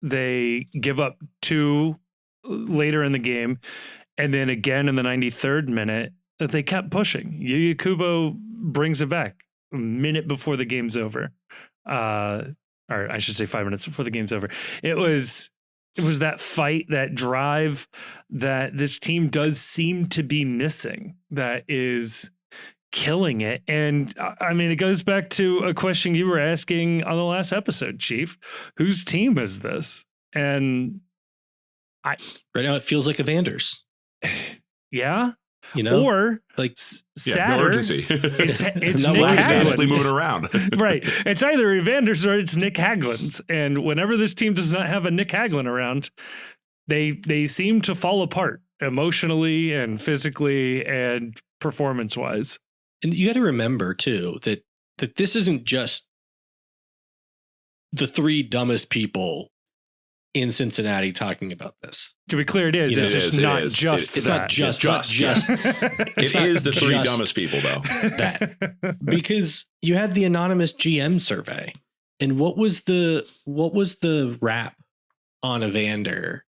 they give up 2 later in the game, and then again in the 93rd minute, they kept pushing. Yuya Kubo brings it back a minute before the game's over, or I should say 5 minutes before the game's over. It was that fight, that drive that this team does seem to be missing, that is killing it. And I mean, it goes back to a question you were asking on the last episode, Chief. Whose team is this? And right now it feels like Evander's. Yeah. You know, or like no urgency. It's No Nick basically moving Hagland's. around. Right. It's either Evander's or it's Nick Hagland's. And whenever this team does not have a Nick Hagland around, they seem to fall apart emotionally and physically and performance wise. And you got to remember too that this isn't just the 3 dumbest people in Cincinnati talking about this. To be clear, it is. It's just not just. It's not just. It is the 3 dumbest people, though. That because you had the anonymous GM survey, and what was the rap on Evander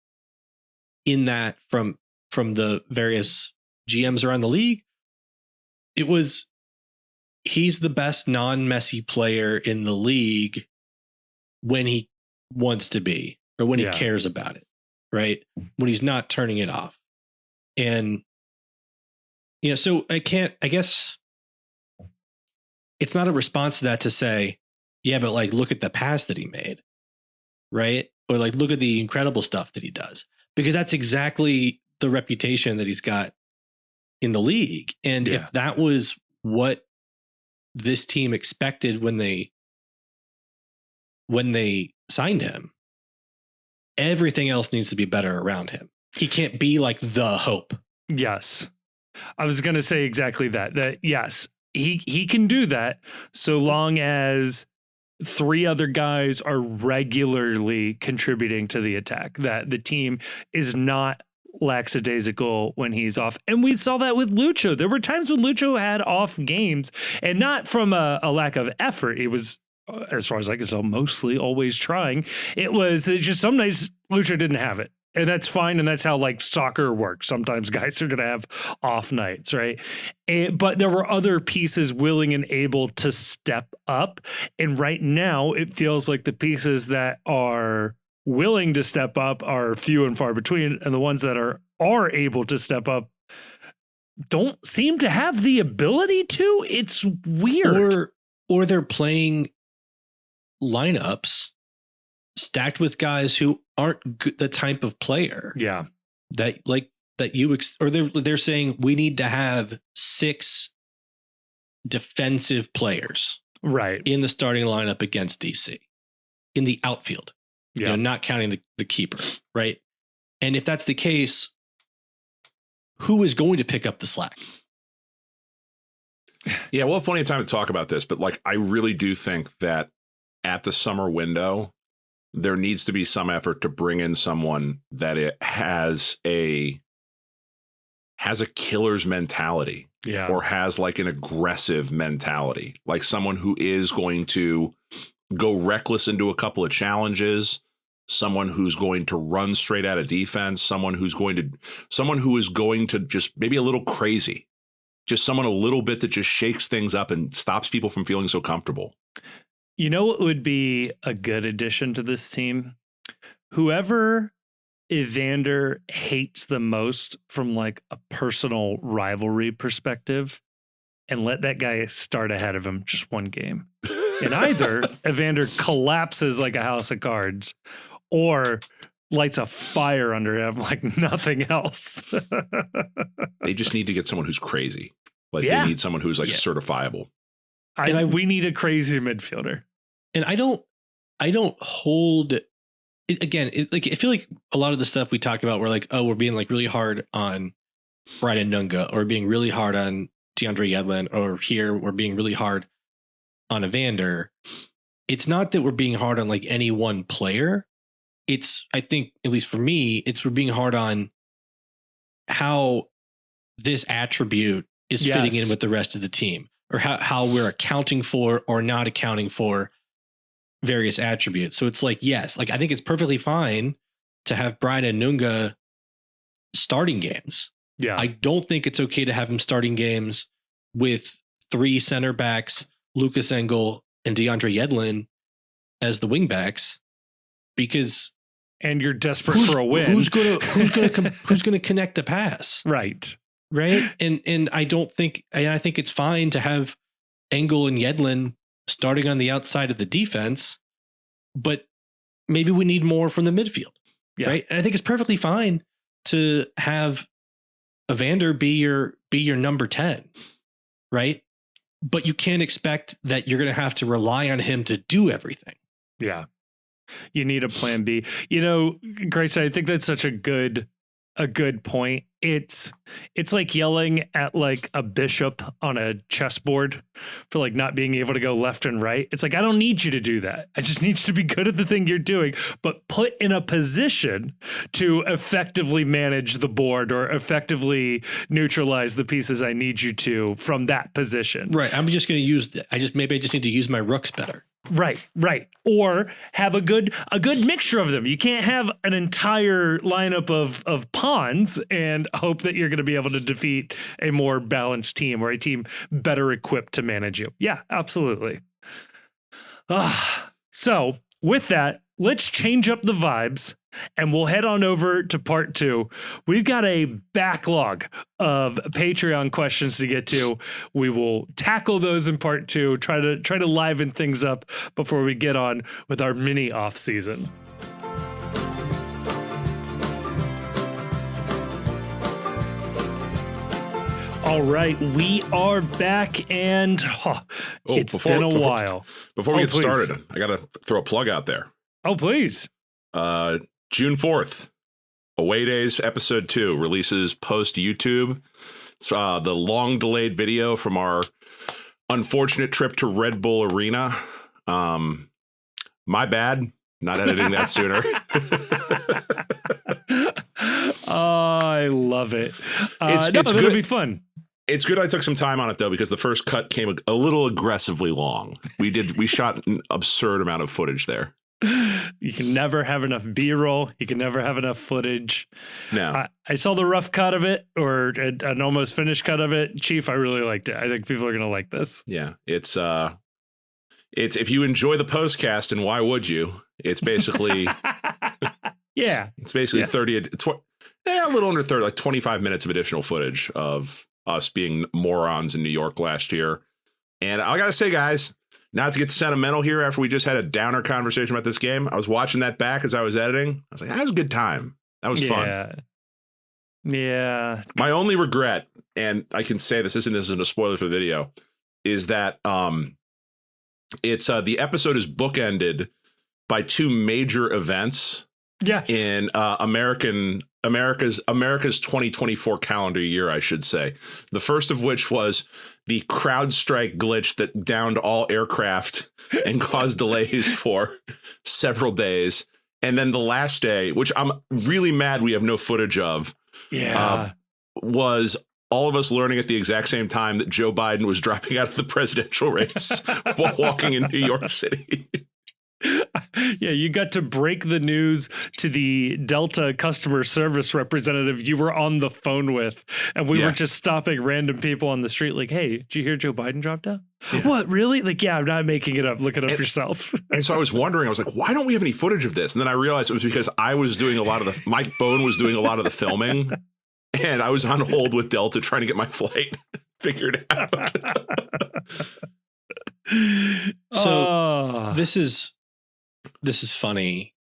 in that from the various GMs around the league? It was he's the best non-Messi player in the league when he wants to be. Or when he cares about it, right? When he's not turning it off. And, you know, so I guess it's not a response to that to say, yeah, but like, look at the pass that he made, right? Or like, look at the incredible stuff that he does. Because that's exactly the reputation that he's got in the league. And if that was what this team expected when they signed him, everything else needs to be better around him. He can't be like the hope. Yes. I was going to say exactly that yes, he can do that so long as 3 other guys are regularly contributing to the attack, that the team is not lackadaisical when he's off. And we saw that with Lucho. There were times when Lucho had off games, and not from a lack of effort. He was, as far as I can tell, mostly always trying. It was just some nights Lucho didn't have it. And that's fine. And that's how like soccer works. Sometimes guys are going to have off nights, right? But there were other pieces willing and able to step up. And right now it feels like the pieces that are willing to step up are few and far between. And the ones that are able to step up don't seem to have the ability to. It's weird. Or they're playing lineups stacked with guys who aren't the type of player that they're saying we need to have 6 defensive players right in the starting lineup against DC in the outfield, you know, not counting the keeper, right? And if that's the case, who is going to pick up the slack? Yeah, we'll have plenty of time to talk about this, but like I really do think that at the summer window, there needs to be some effort to bring in someone that it has a killer's mentality, or has like an aggressive mentality, like someone who is going to go reckless into a couple of challenges, someone who's going to run straight out of defense, someone who is going to just maybe a little crazy, just someone a little bit that just shakes things up and stops people from feeling so comfortable. You know what would be a good addition to this team? Whoever Evander hates the most from like a personal rivalry perspective, and let that guy start ahead of him just one game. And either Evander collapses like a house of cards or lights a fire under him like nothing else. They just need to get someone who's crazy. Like they need someone who's like certifiable. We need a crazy midfielder. And I don't hold it again. Like I feel like a lot of the stuff we talk about, we're like, oh, we're being like really hard on Brian Nunga, or being really hard on DeAndre Yedlin, or here we're being really hard on Evander. It's not that we're being hard on like any one player. It's, I think, at least for me, we're being hard on how this attribute is fitting in with the rest of the team, or how we're accounting for or not accounting for various attributes. So it's like, yes, like I think it's perfectly fine to have Brian Nunga starting games. Yeah. I don't think it's okay to have him starting games with 3 center backs, Lucas Engel and DeAndre Yedlin as the wing backs, because and you're desperate for a win. Who's gonna connect the pass? Right. And I think it's fine to have Engel and Yedlin starting on the outside of the defense, but maybe we need more from the midfield. Yeah. Right. And I think it's perfectly fine to have Evander be your number 10. Right. But you can't expect that you're going to have to rely on him to do everything. Yeah. You need a plan B. You know, Grayson, I think that's such a good point. It's like yelling at like a bishop on a chessboard for like not being able to go left and right. It's like, I don't need you to do that. I just need you to be good at the thing you're doing, but put in a position to effectively manage the board or effectively neutralize the pieces I need you to from that position. Right. I'm just going to use, I just need to use my rooks better. Right. Or have a good mixture of them. You can't have an entire lineup of pawns and hope that you're going to be able to defeat a more balanced team or a team better equipped to manage you. Yeah, absolutely. So with that, let's change up the vibes and we'll head on over to part 2. We've got a backlog of Patreon questions to get to. We will tackle those in part 2, try to liven things up before we get on with our mini off season. All right, we are back, and it's been a while. Before we get started, I got to throw a plug out there. Oh, please. June 4th, Away Days Episode 2 releases post YouTube. It's the long delayed video from our unfortunate trip to Red Bull Arena. My bad, not editing that sooner. I love it. It's it'll good. Be fun. It's good I took some time on it, though, because the first cut came a little aggressively long. We shot an absurd amount of footage there. You can never have enough B-roll. You can never have enough footage. No. I saw the rough cut of it, or an almost finished cut of it. Chief, I really liked it. I think people are going to like this. Yeah. It's if you enjoy the postcast, and why would you? It's basically yeah. It's basically a little under 30, like 25 minutes of additional footage of us being morons in New York last year. And I got to say, guys, not to get sentimental here after we just had a downer conversation about this game, I was watching that back as I was editing. I was like, that was a good time. That was fun. Yeah. My only regret, and I can say this isn't a spoiler for the video, is that it's the episode is bookended by 2 major events. Yes. In America's 2024 calendar year, I should say. The first of which was the CrowdStrike glitch that downed all aircraft and caused delays for several days. And then the last day, which I'm really mad we have no footage of, was all of us learning at the exact same time that Joe Biden was dropping out of the presidential race while walking in New York City. Yeah, you got to break the news to the Delta customer service representative you were on the phone with. And we were just stopping random people on the street like, hey, did you hear Joe Biden dropped out? Yeah. What, really? Like, yeah, I'm not making it up. Look it up yourself. And so I was wondering, I was like, why don't we have any footage of this? And then I realized it was because I was doing my phone was doing a lot of the filming. And I was on hold with Delta trying to get my flight figured out. So this is funny.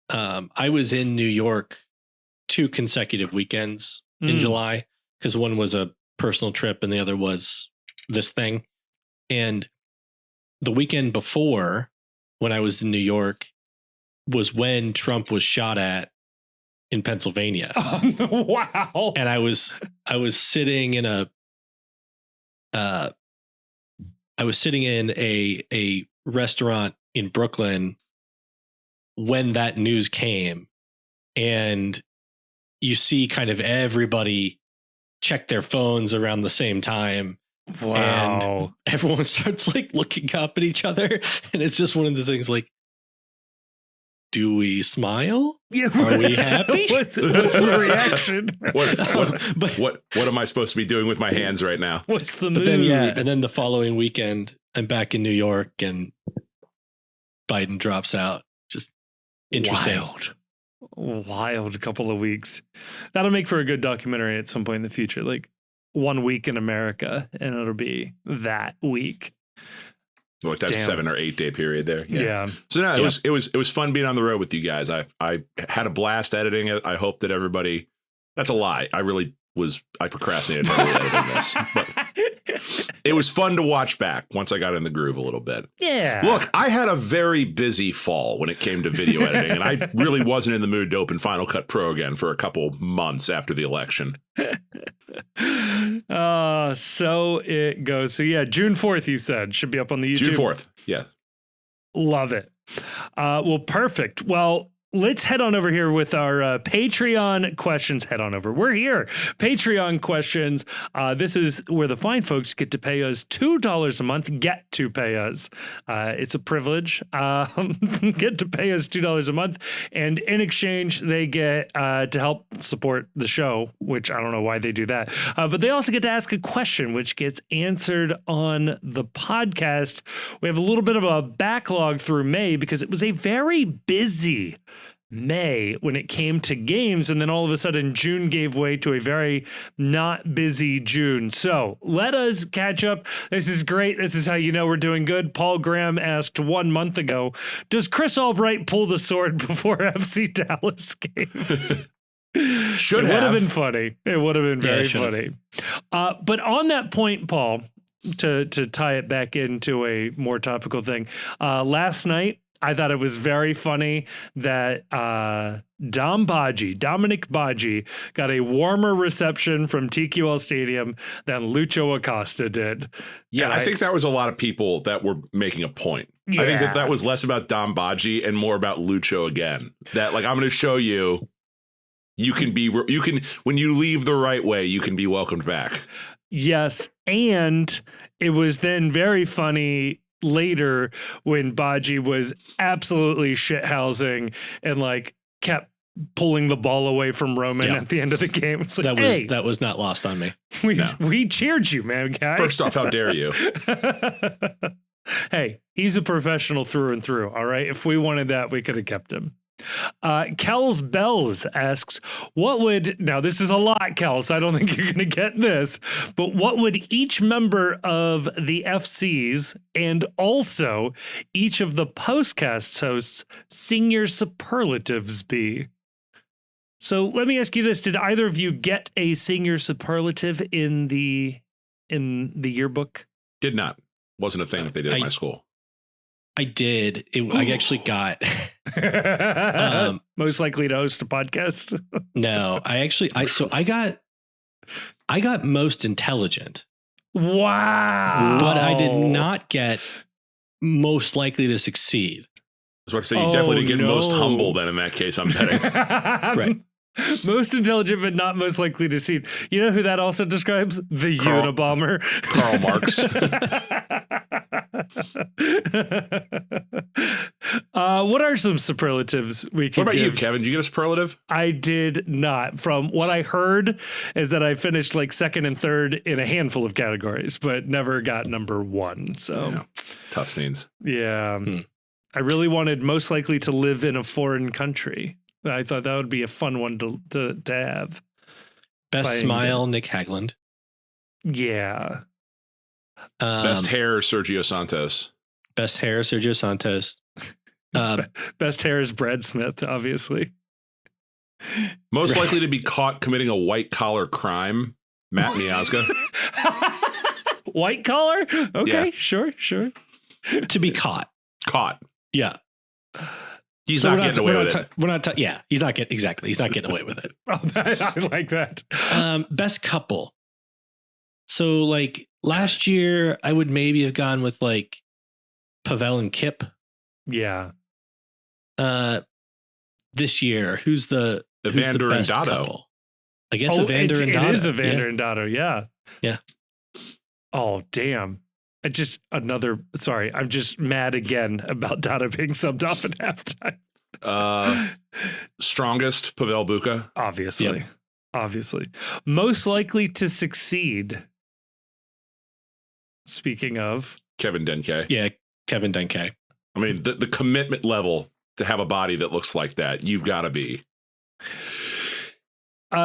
I was in New York 2 consecutive weekends in July, because one was a personal trip and the other was this thing. And the weekend before, when I was in New York, was when Trump was shot at in Pennsylvania. Wow. And I was sitting in a restaurant in Brooklyn when that news came, and you see kind of everybody check their phones around the same time. Wow. And everyone starts like looking up at each other, and it's just one of the things like, do we smile? Yeah. Are we happy? What's the reaction? What am I supposed to be doing with my hands right now? What's the But mood? then, yeah, and then the following weekend, I'm back in New York, and Biden drops out. Just interesting. Wild couple of weeks. That'll make for a good documentary at some point in the future. Like 1 week in America, and it'll be that week. Like that 7 or 8 day period there. Yeah. So no, it was fun being on the road with you guys. I had a blast editing it. I hope that everybody. That's a lie. I procrastinated heavily editing this, but it was fun to watch back once I got in the groove a little bit. Yeah. Look, I had a very busy fall when it came to video editing, and I really wasn't in the mood to open Final Cut Pro again for a couple months after the election. So it goes. So yeah, June 4th, you said, should be up on the YouTube. June 4th. Yeah. Love it. Well, perfect. Well, let's head on over here with our Patreon questions. Head on over. We're here. Patreon questions. This is where the fine folks get to pay us $2 a month. Get to pay us. It's a privilege. Get to pay us $2 a month. And in exchange, they get to help support the show, which I don't know why they do that. But they also get to ask a question, which gets answered on the podcast. We have a little bit of a backlog through May because it was a very busy May when it came to games, and then all of a sudden June gave way to a very not busy June. So let us catch up. This is great. This is how you know we're doing good. Paul Graham asked 1 month ago, does Chris Albright pull the sword before FC Dallas game? It would have been funny. It would have been very funny. But on that point, Paul, to tie it back into a more topical thing, last night I thought it was very funny that Dominic Baji got a warmer reception from TQL Stadium than Lucho Acosta did. Yeah, I think that was a lot of people that were making a point. Yeah. I think that was less about Dom Baji and more about Lucho again. That like, I'm going to show you, you can when you leave the right way, you can be welcomed back. Yes, and it was then very funny later when Baji was absolutely shithousing and like kept pulling the ball away from Roman at the end of the game. It's like, that was not lost on me. We cheered you, man, guy. First off, how dare you? Hey, he's a professional through and through. All right. If we wanted that, we could have kept him. Kells Bells asks, now this is a lot, Kel, so I don't think you're going to get this, but what would each member of the FCs and also each of the postcast hosts' senior superlatives be? So let me ask you this. Did either of you get a senior superlative in the yearbook? Did not. Wasn't a thing that they did at my school. I did. I actually got most likely to host a podcast. No, I got most intelligent. Wow. But I did not get most likely to succeed. I was about to say, you definitely didn't get most humble then in that case, I'm betting. Right. Most intelligent, but not most likely to succeed. You know who that also describes? The Unabomber. Karl Marx. What are some superlatives we can What about give? you, Kevin? Did you get a superlative? I did not. From what I heard is that I finished like second and third in a handful of categories, but never got number one. So tough scenes. Yeah. I really wanted most likely to live in a foreign country. I thought that would be a fun one to have. Best smile, Nick Hagland. Yeah. Best hair, Sergio Santos. Best hair, Sergio Santos. Best hair is Brad Smith, obviously. Most likely to be caught committing a white collar crime, Matt Miazga. White collar? Okay, Yeah. sure. To be caught. Caught. Yeah. He's not getting away with it. We're not. Yeah, he's not getting He's not getting away with it. Oh, I like that. Best couple. So like last year, I would maybe have gone with like Pavel and Kip. Yeah. This year, who's the Evander and best Dotto. couple? I guess Evander and Dotto. It is Evander and Dotto. Yeah. Yeah. Oh, damn. I'm just mad again about Dotto being subbed off at halftime. Strongest, Pavel Buka. Obviously. Most likely to succeed. Speaking of Kevin Denke. Yeah, Kevin Denke. I mean, the commitment level to have a body that looks like that, you've got to be.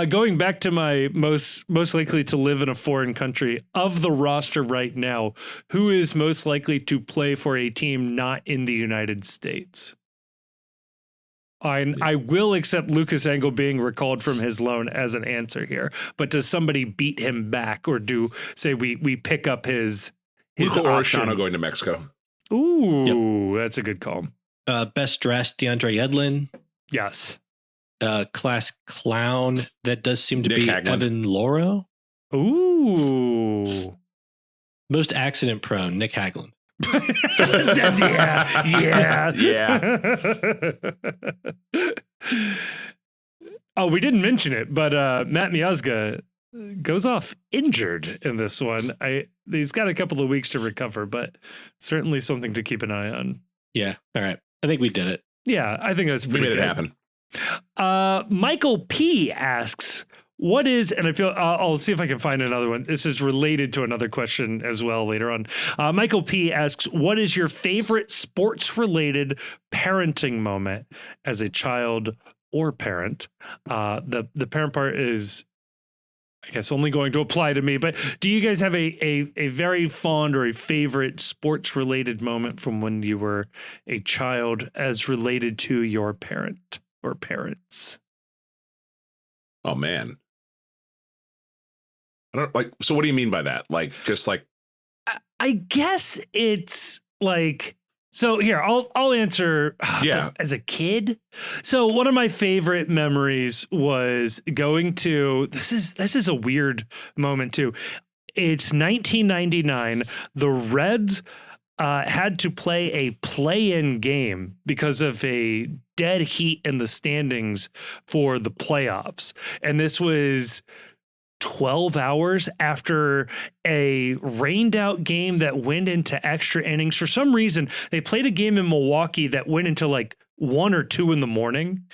Going back to my most likely to live in a foreign country, of the roster right now, who is most likely to play for a team not in the United States? I will accept Lucas Engel being recalled from his loan as an answer here, but does somebody beat him back, or say we pick up his Luca option? Orishano going to Mexico. Ooh, That's a good call. Best dressed, DeAndre Yedlin. Yes. Class clown. That does seem to Nick be Hagglund. Evan Loro. Ooh. Most accident prone, Nick Hagglund. Yeah. Oh, we didn't mention it, but Matt Miazga goes off injured in this one. He's got a couple of weeks to recover, but certainly something to keep an eye on. Yeah. All right. I think we did it. Yeah, I think that's We pretty made good. it happen. Michael P asks, what is, and I feel I'll see if I can find another one. This is related to another question as well later on. Michael P asks, what is your favorite sports related parenting moment as a child or parent? The parent part is, I guess, only going to apply to me, but do you guys have a very fond or a favorite sports related moment from when you were a child as related to your parent or parents? Oh, man. I don't like. So what do you mean by that? Like, just like. I guess it's like, so here, I'll answer. Yeah. As a kid. So one of my favorite memories was going to, this is a weird moment too. It's 1999. The Reds had to play a play-in game because of a dead heat in the standings for the playoffs. And this was 12 hours after a rained out game that went into extra innings. For some reason, they played a game in Milwaukee that went into like 1 or 2 in the morning.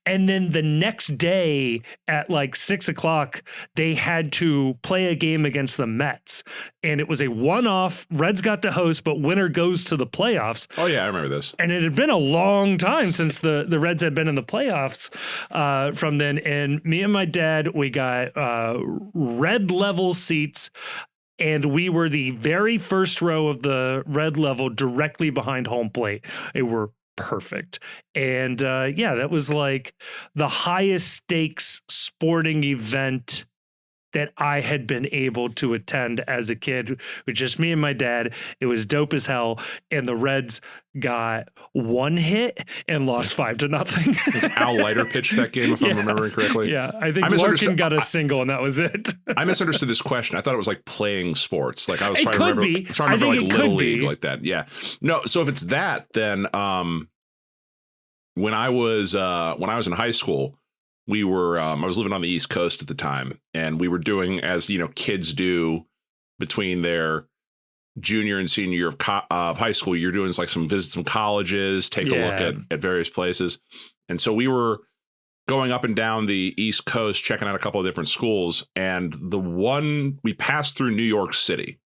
And then the next day at like 6 o'clock, they had to play a game against the Mets. And it was a one-off. Reds got to host, but winner goes to the playoffs. Oh, yeah, I remember this. And it had been a long time since the Reds had been in the playoffs from then. And me and my dad, we got red level seats. And we were the very first row of the red level directly behind home plate. They were perfect. And that was like the highest stakes sporting event that I had been able to attend as a kid with just me and my dad. It was dope as hell. And the Reds got 1 hit and lost 5-0. Al Leiter pitched that game, if I'm remembering correctly. Yeah, I think Larkin got a single and that was it. I misunderstood this question. I thought it was like playing sports. Like I was It trying could to remember. be. I trying to I remember think like it Little could League be. like that. Yeah. No. So if it's that, then when I was in high school, we were I was living on the East Coast at the time, and we were doing, as you know, kids do between their junior and senior year of high school. You're doing like visit some colleges, take a look at various places, and so we were going up and down the East Coast, checking out a couple of different schools, and we passed through New York City,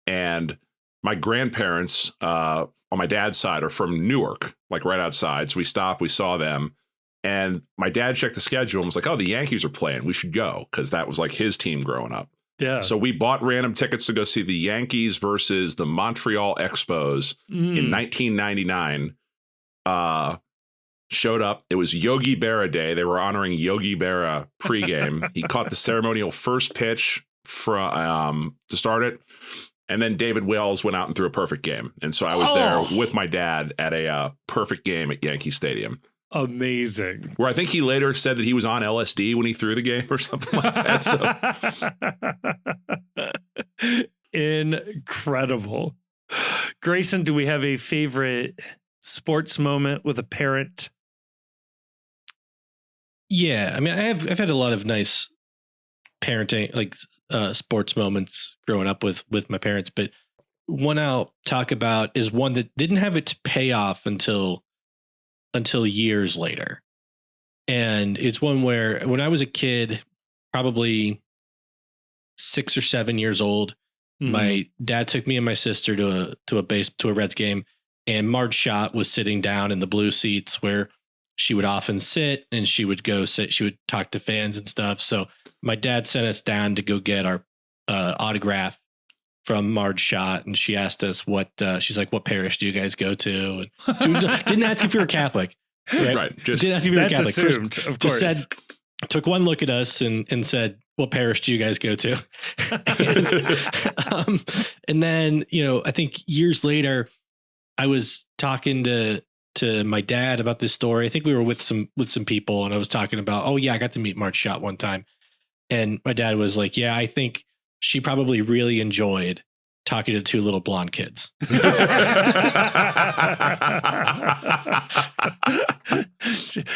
and my grandparents on my dad's side are from Newark, like right outside. So we stopped, we saw them. And my dad checked the schedule and was like, oh, the Yankees are playing. We should go, because that was like his team growing up. Yeah. So we bought random tickets to go see the Yankees versus the Montreal Expos in 1999. Showed up. It was Yogi Berra Day. They were honoring Yogi Berra pregame. He caught the ceremonial first pitch to start it. And then David Wells went out and threw a perfect game. And so I was there with my dad at a perfect game at Yankee Stadium. Amazing. Where I think he later said that he was on LSD when he threw the game or something like that. So. Incredible. Grayson, do we have a favorite sports moment with a parent? Yeah, I mean, I've had a lot of nice parenting, like sports moments growing up with my parents, but one I'll talk about is one that didn't have its payoff until years later. And it's one where when I was a kid, probably 6 or 7 years old, my dad took me and my sister to a Reds game, and Marge Schott was sitting down in the blue seats where she would often sit, and she would go sit. She would talk to fans and stuff. So my dad sent us down to go get our autograph from Marge Schott, and she asked us she's like, what parish do you guys go to? And she didn't ask if you were Catholic, right? Right. Didn't ask if you were Catholic. Assumed, of course. Just took one look at us and said, what parish do you guys go to? And then, I think years later, I was talking to my dad about this story. I think we were with some people, and I was talking about, oh yeah, I got to meet Marge Schott one time. And my dad was like, yeah, I think she probably really enjoyed talking to 2 little blonde kids.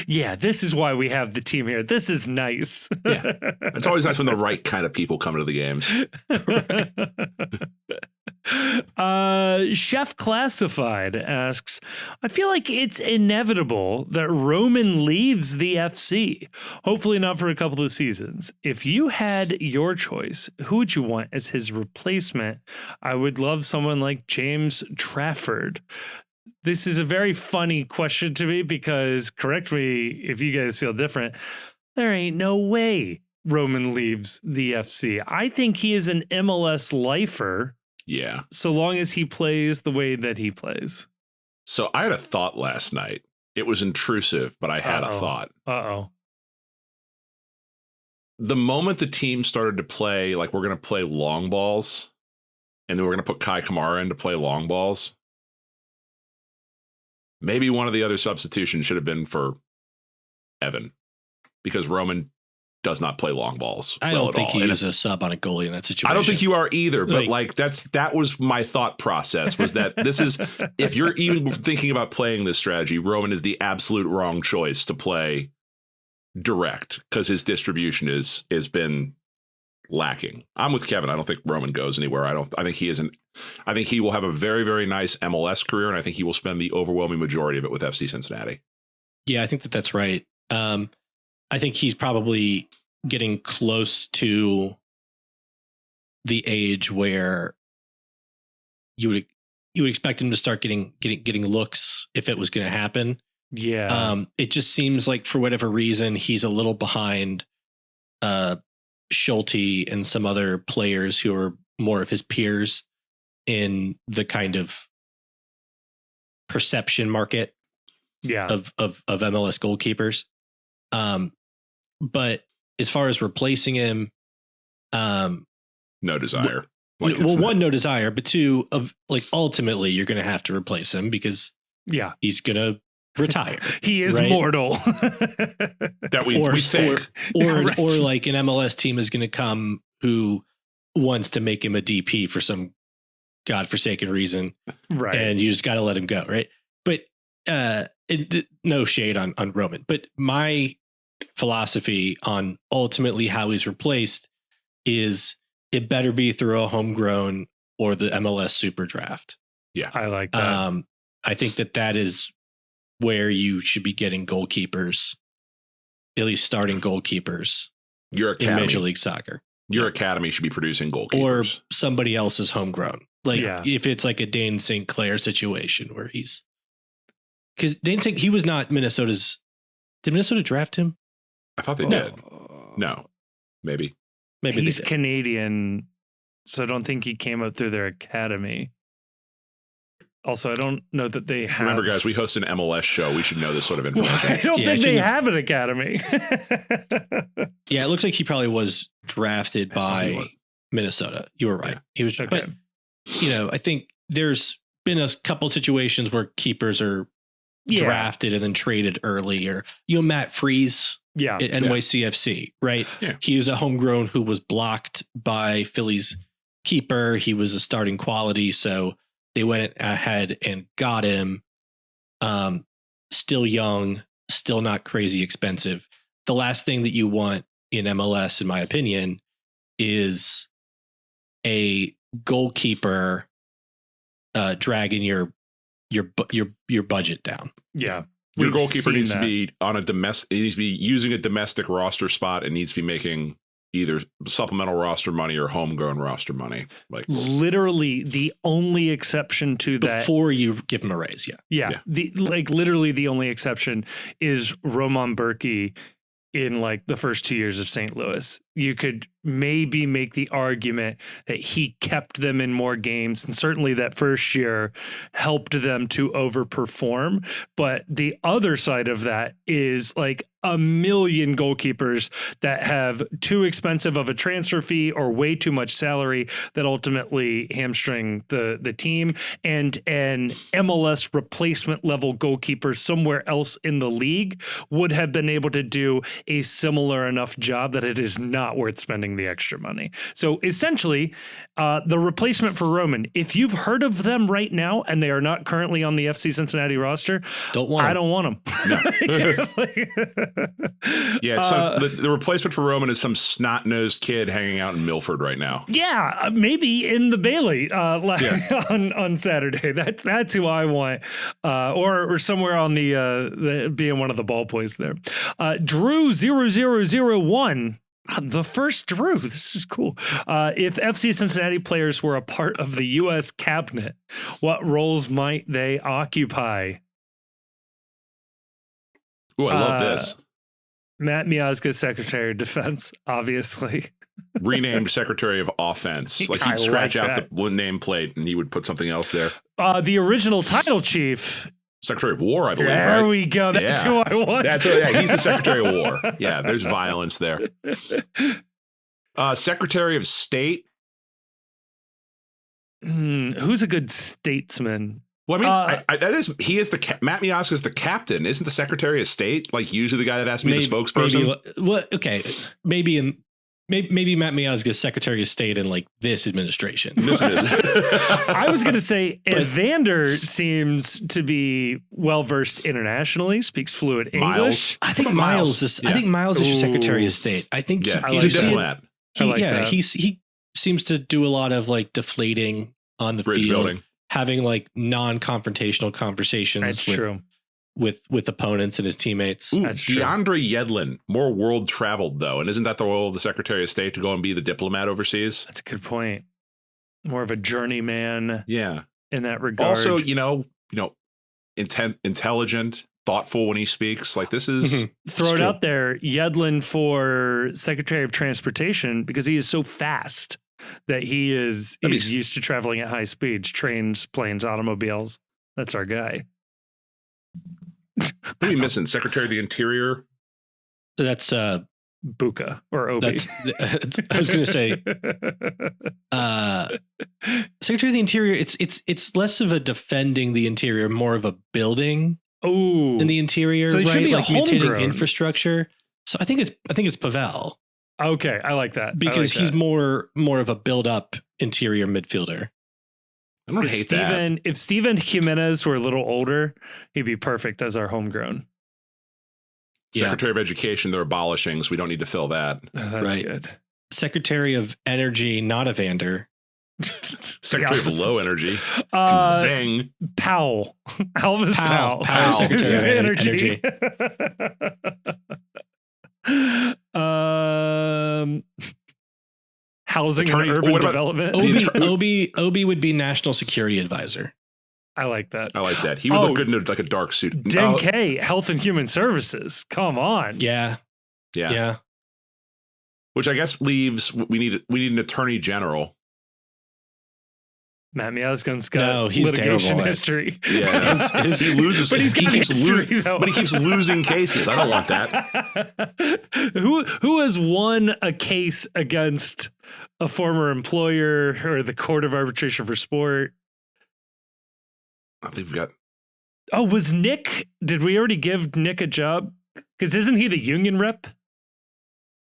Yeah, this is why we have the team here. This is nice. Yeah. It's always nice when the right kind of people come to the games. Chef Classified asks, I feel like it's inevitable that Roman leaves the FC. Hopefully not for a couple of seasons. If you had your choice, who would you want as his replacement? I would love someone like James Trafford. This is a very funny question to me because, correct me if you guys feel different, there ain't no way Roman leaves the FC. I think he is an MLS lifer. Yeah. So long as he plays the way that he plays. So I had a thought last night. It was intrusive, but I had a thought. The moment the team started to play, like we're going to play long balls, and then we're going to put Kai Kamara in to play long balls, maybe one of the other substitutions should have been for Evan, because Roman does not play long balls. I don't think he is a sub on a goalie in that situation. I don't think you are either, but that was my thought process, was that this is, if you're even thinking about playing this strategy, Roman is the absolute wrong choice to play direct, because his distribution has been lacking. I'm with Kevin. I don't think Roman goes anywhere. I think he will have a very, very nice MLS career, and I think he will spend the overwhelming majority of it with FC Cincinnati. Yeah, I think that's right. I think he's probably getting close to the age where you would expect him to start getting looks if it was going to happen. Yeah. It just seems like for whatever reason he's a little behind Schulte and some other players who are more of his peers in the kind of perception market. Yeah. Of MLS goalkeepers. But as far as replacing him, no desire. No desire, but 2, ultimately you're going to have to replace him because he's going to retire. He is mortal. That we think. Or like an MLS team is going to come who wants to make him a DP for some godforsaken reason. Right. And you just got to let him go. Right. But no shade on Roman, but my philosophy on ultimately how he's replaced is it better be through a homegrown or the MLS super draft. Yeah. I like that. I think that is where you should be getting goalkeepers, at least starting goalkeepers in Major League Soccer. Your academy should be producing goalkeepers. Or somebody else's homegrown. If it's like a Dane St. Clair situation where because Dane St. he was not Minnesota's. Did Minnesota draft him? I thought they did. No, maybe he's Canadian, so I don't think he came up through their academy. Also, I don't know that they have. Remember, guys, we host an MLS show. We should know this sort of information. I don't think they have an academy. Yeah, it looks like he probably was drafted by Minnesota. You were right. Yeah. He was, Okay. but I think there's been a couple situations where keepers are drafted and then traded early, or Matt Freese Yeah. at NYCFC, right? Yeah. He was a homegrown who was blocked by Philly's keeper. He was a starting quality, so they went ahead and got him. Still young, still not crazy expensive. The last thing that you want in MLS, in my opinion, is a goalkeeper dragging your budget down. Yeah. Your We've goalkeeper seen needs that. to be on a domestic. He needs to be using a domestic roster spot and needs to be making either supplemental roster money or homegrown roster money. Like literally the only exception to that. Before you give him a raise, Yeah. Literally the only exception is Roman Berkey in like the first 2 years of St. Louis. You could maybe make the argument that he kept them in more games, and certainly that first year helped them to overperform. But the other side of that is like a million goalkeepers that have too expensive of a transfer fee or way too much salary that ultimately hamstring the team, and an MLS replacement level goalkeeper somewhere else in the league would have been able to do a similar enough job that it is not worth spending the extra money. So essentially, the replacement for Roman, if you've heard of them right now and they are not currently on the FC Cincinnati roster, I don't want them. Yeah, it's the replacement for Roman is some snot-nosed kid hanging out in Milford right now. Yeah, maybe in the Bailey on Saturday. That's who I want, or somewhere on the being one of the ball boys there. Drew 0001. The first Drew. This is cool. If FC Cincinnati players were a part of the U.S. cabinet, what roles might they occupy? Ooh, I love this. Matt Miazga, Secretary of Defense, obviously. Renamed Secretary of Offense. Like he'd scratch out the nameplate and he would put something else there. The original title chief. Secretary of War, I believe. There right? we go. That's who I want. That's he's the Secretary of War. Yeah, there's violence there. Secretary of State. Who's a good statesman? Well, I mean, he is Matt Miazga is the captain, isn't the Secretary of State like usually the guy that has to be the spokesperson? Maybe Matt Miazga is Secretary of State in like this administration. I was going to say Evander seems to be well versed internationally, speaks fluent English. I think Miles is your Secretary of State. I think he's a diplomat. He seems to do a lot of like deflating on the field, building. Having like non-confrontational conversations. That's true. With opponents and his teammates. Ooh, DeAndre Yedlin, more world traveled though, and isn't that the role of the Secretary of State to go and be the diplomat overseas? That's a good point. More of a journeyman. Yeah, in that regard. Also, intelligent, thoughtful when he speaks. Like this is throw it out there. Yedlin for Secretary of Transportation because he is so fast that he is used to traveling at high speeds, trains, planes, automobiles. That's our guy. What are we missing? Secretary of the Interior? That's Buka or Obi. I was going to say Secretary of the Interior. It's less of a defending the interior, more of a building in the interior. So it should be like maintaining infrastructure. So I think it's Pavel. Okay, I like that because he's more of a build up interior midfielder. I don't hate that. If Steven Jimenez were a little older, he'd be perfect as our homegrown. Secretary of Education, they're abolishing, so we don't need to fill that. That's good. Secretary of Energy, not Evander. Secretary of Low Energy. Zing. Powell. Elvis Powell. Secretary of Energy. Housing and urban development. Obi would be National Security Advisor. I like that. He would look good in like a dark suit. Denke, Health and Human Services. Come on. Yeah. Which I guess leaves we need an attorney general. Matt Miazgan's got No, he's litigation terrible at- history. Yeah, His- he loses. But he's got history, though. But he keeps losing cases. I don't want that. Who has won a case against a former employer or the Court of Arbitration for Sport? I think we've got. Oh, was Nick? Did we already give Nick a job? Because isn't he the union rep?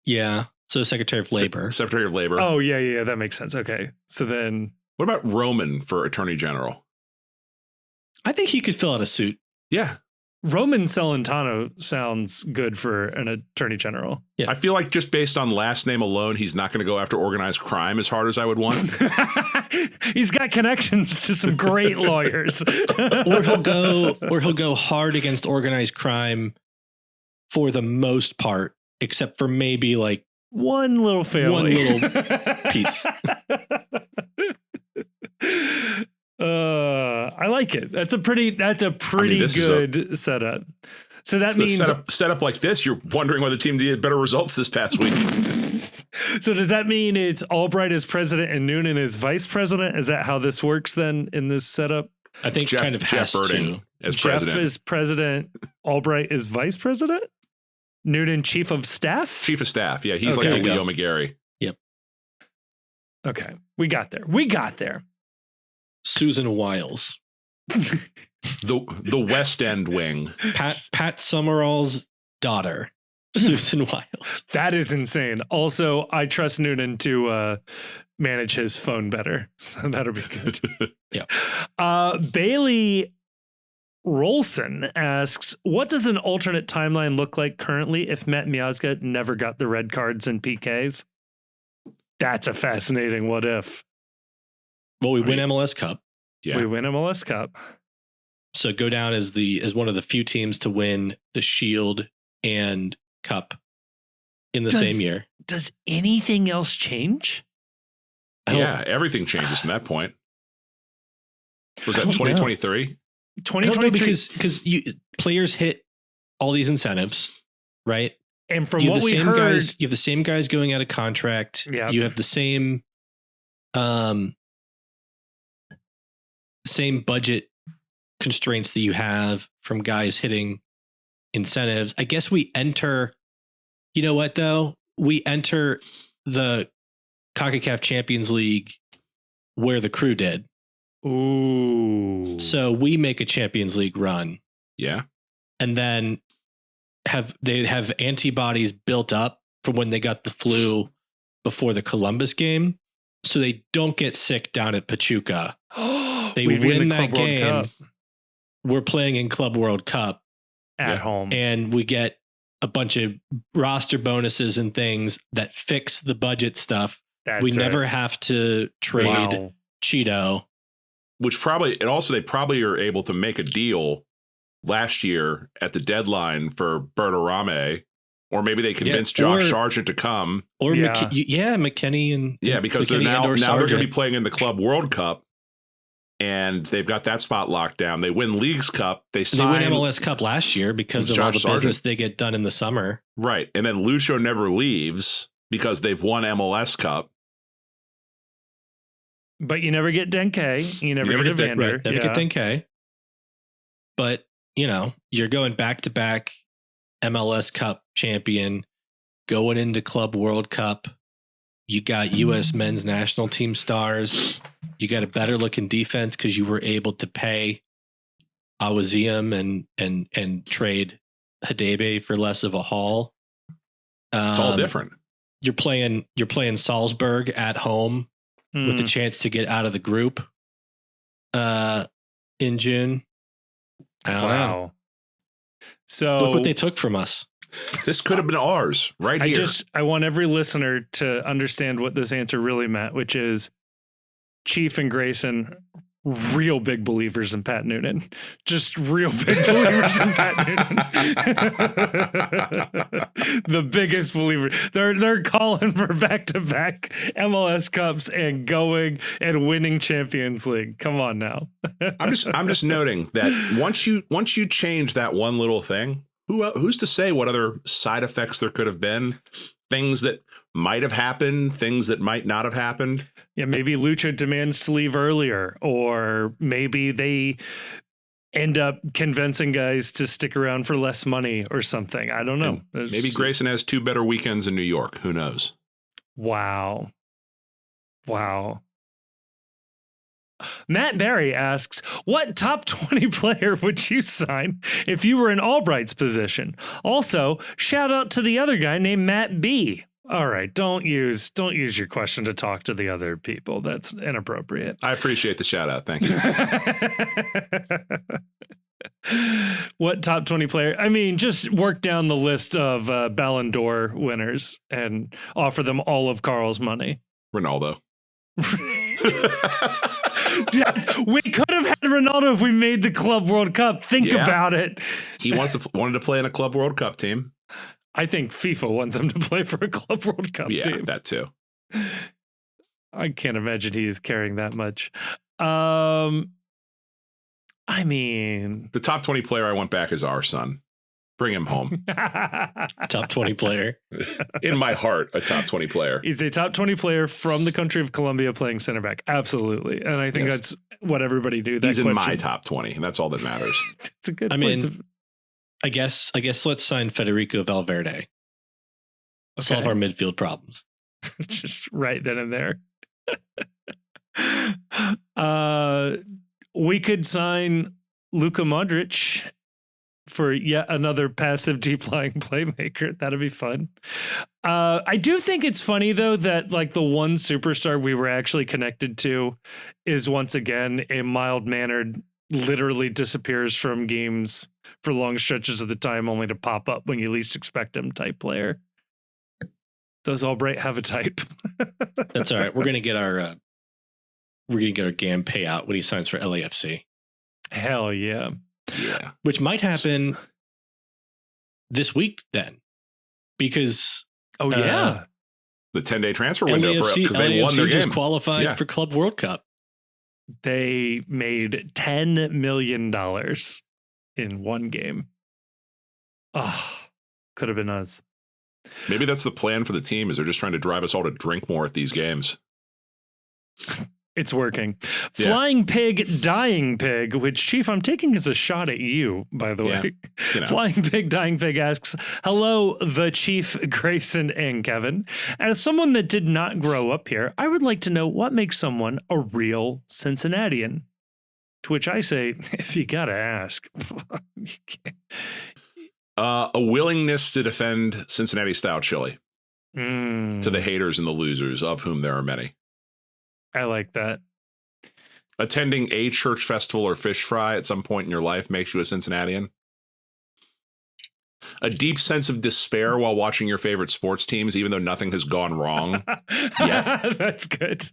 Yeah. So Secretary of Labor. Secretary of Labor. Oh, yeah, that makes sense. Okay. So then. What about Roman for Attorney General? I think he could fill out a suit. Yeah. Roman Celentano sounds good for an attorney general. Yeah. I feel like just based on last name alone, he's not going to go after organized crime as hard as I would want. He's got connections to some great lawyers. or he'll go hard against organized crime for the most part, except for maybe like one little family. One little piece. I like it. That's a pretty this good setup. So that means set up like this, you're wondering why the team did better results this past week. So does that mean it's Albright as president and Noonan as vice president? Is that how this works then in this setup? I think Jeff, kind of Jeff has Birding to. as Jeff president. is president. Albright is vice president. Noonan chief of staff. Chief of staff. Yeah, he's Okay. like the Leo McGarry. Okay, we got there. Susan Wiles. The West End wing. Pat Summerall's daughter, Susan Wiles. That is insane. Also, I trust Noonan to manage his phone better, so that'll be good. Yeah. Bailey Rolson asks, what does an alternate timeline look like currently if Matt Miazga never got the red cards and PKs? That's a fascinating what if. Well, we win MLS Cup. Yeah. We win MLS Cup. So go down as one of the few teams to win the Shield and Cup in the same year. Does anything else change? Yeah, everything changes from that point. Was that I don't know. 2023? 2023, because players hit all these incentives, right? and from You have what the we same heard, guys. You have the same guys going out of contract. Yeah. You have the same budget constraints that you have from guys hitting incentives. I guess we enter. You know what though? We enter the CONCACAF Champions League where the Crew did. ooh, So we make a Champions League run, Yeah. and then they have antibodies built up from when they got the flu before the Columbus game, so they don't get sick down at Pachuca. They We'd be in win the that Club World game. Cup We're playing in Club World Cup, at Yeah. home. and we get a bunch of roster bonuses and things that fix the budget stuff. That's we it. never have to trade Wow. Cheeto. Which they probably are able to make a deal last year at the deadline for Bertarame, or maybe they convinced Josh or- Sargent to come. Or Yeah. McKinney and Yeah, because they're McKinney now and/or they're going to Sargent. be playing in the Club World Cup, and they've got that spot locked down. They win Leagues Cup. They They sign win MLS Cup last year because of all the Josh Sargent. business they get done in the summer. right, and then Lucho never leaves because they've won MLS Cup. But you never get Denke. You never get get Evander. Never get 10K. But, you're going back to back MLS Cup champion, going into Club World Cup. You got U.S. men's national team stars. You got a better looking defense because you were able to pay Awaziem and trade Hadebe for less of a haul. It's all different. You're playing Salzburg at home with the chance to get out of the group in June. I don't know. Wow. So Look what they took from us. This could have been ours right here. I want every listener to understand what this answer really meant, which is Chief and Grayson, real big believers in Pat Noonan. Just real big believers in Pat Noonan. The biggest believer. They're calling for back-to-back MLS Cups and going and winning Champions League. Come on now. I'm just noting that once you change that one little thing, who's to say what other side effects there could have been things that might have happened, things that might not have happened. Yeah, maybe Lucha demands to leave earlier, or maybe they end up convincing guys to stick around for less money or something. I don't know. Maybe Grayson has 2 better weekends in New York. Who knows? Wow. Matt Barry asks, what top 20 player would you sign if you were in Albright's position? Also, shout out to the other guy named Matt B. All right, don't use your question to talk to the other people. That's inappropriate. I appreciate the shout out. Thank you. What top 20 player? I mean, just work down the list of Ballon d'Or winners and offer them all of Carl's money. Ronaldo. Yeah, we could have had Ronaldo if we made the Club World Cup. Think about it. He wanted to play in a Club World Cup team. I think FIFA wants him to play for a Club World Cup team. Yeah, that too. I can't imagine he's carrying that much. I mean, the top 20 player I want back is our son. Bring him home. Top 20 player. In my heart, a top 20 player. He's a top 20 player from the country of Colombia playing center back. Absolutely. And I think that's what everybody knew. He's in my top 20, and that's all that matters. It's a good I guess let's sign Federico Valverde. Solve our midfield problems. Just right then and there. We could sign Luka Modric for yet another passive deep lying playmaker. That'd be fun. I do think it's funny though that like the one superstar we were actually connected to is once again a mild-mannered, literally disappears from games for long stretches of the time only to pop up when you least expect him type player. Does Albright have a type? That's all right. We're gonna get our GAM payout when he signs for LAFC. Hell yeah. Yeah. Which might happen this week then. Because the 10-day transfer window LAFC, because they won their just game. Qualified for Club World Cup. They made $10 million in one game. Oh, could have been us. Maybe that's the plan for the team, is they're just trying to drive us all to drink more at these games. It's working. Yeah. Flying Pig, Dying Pig, which, Chief, I'm taking as a shot at you, by the way. You know. Flying Pig, Dying Pig asks, hello, the Chief, Grayson, and Kevin. As someone that did not grow up here, I would like to know what makes someone a real Cincinnatian. To which I say, if you gotta ask, you can't. A willingness to defend Cincinnati-style chili to the haters and the losers, of whom there are many. I like that. Attending a church festival or fish fry at some point in your life makes you a Cincinnatian. A deep sense of despair while watching your favorite sports teams, even though nothing has gone wrong yet. That's good.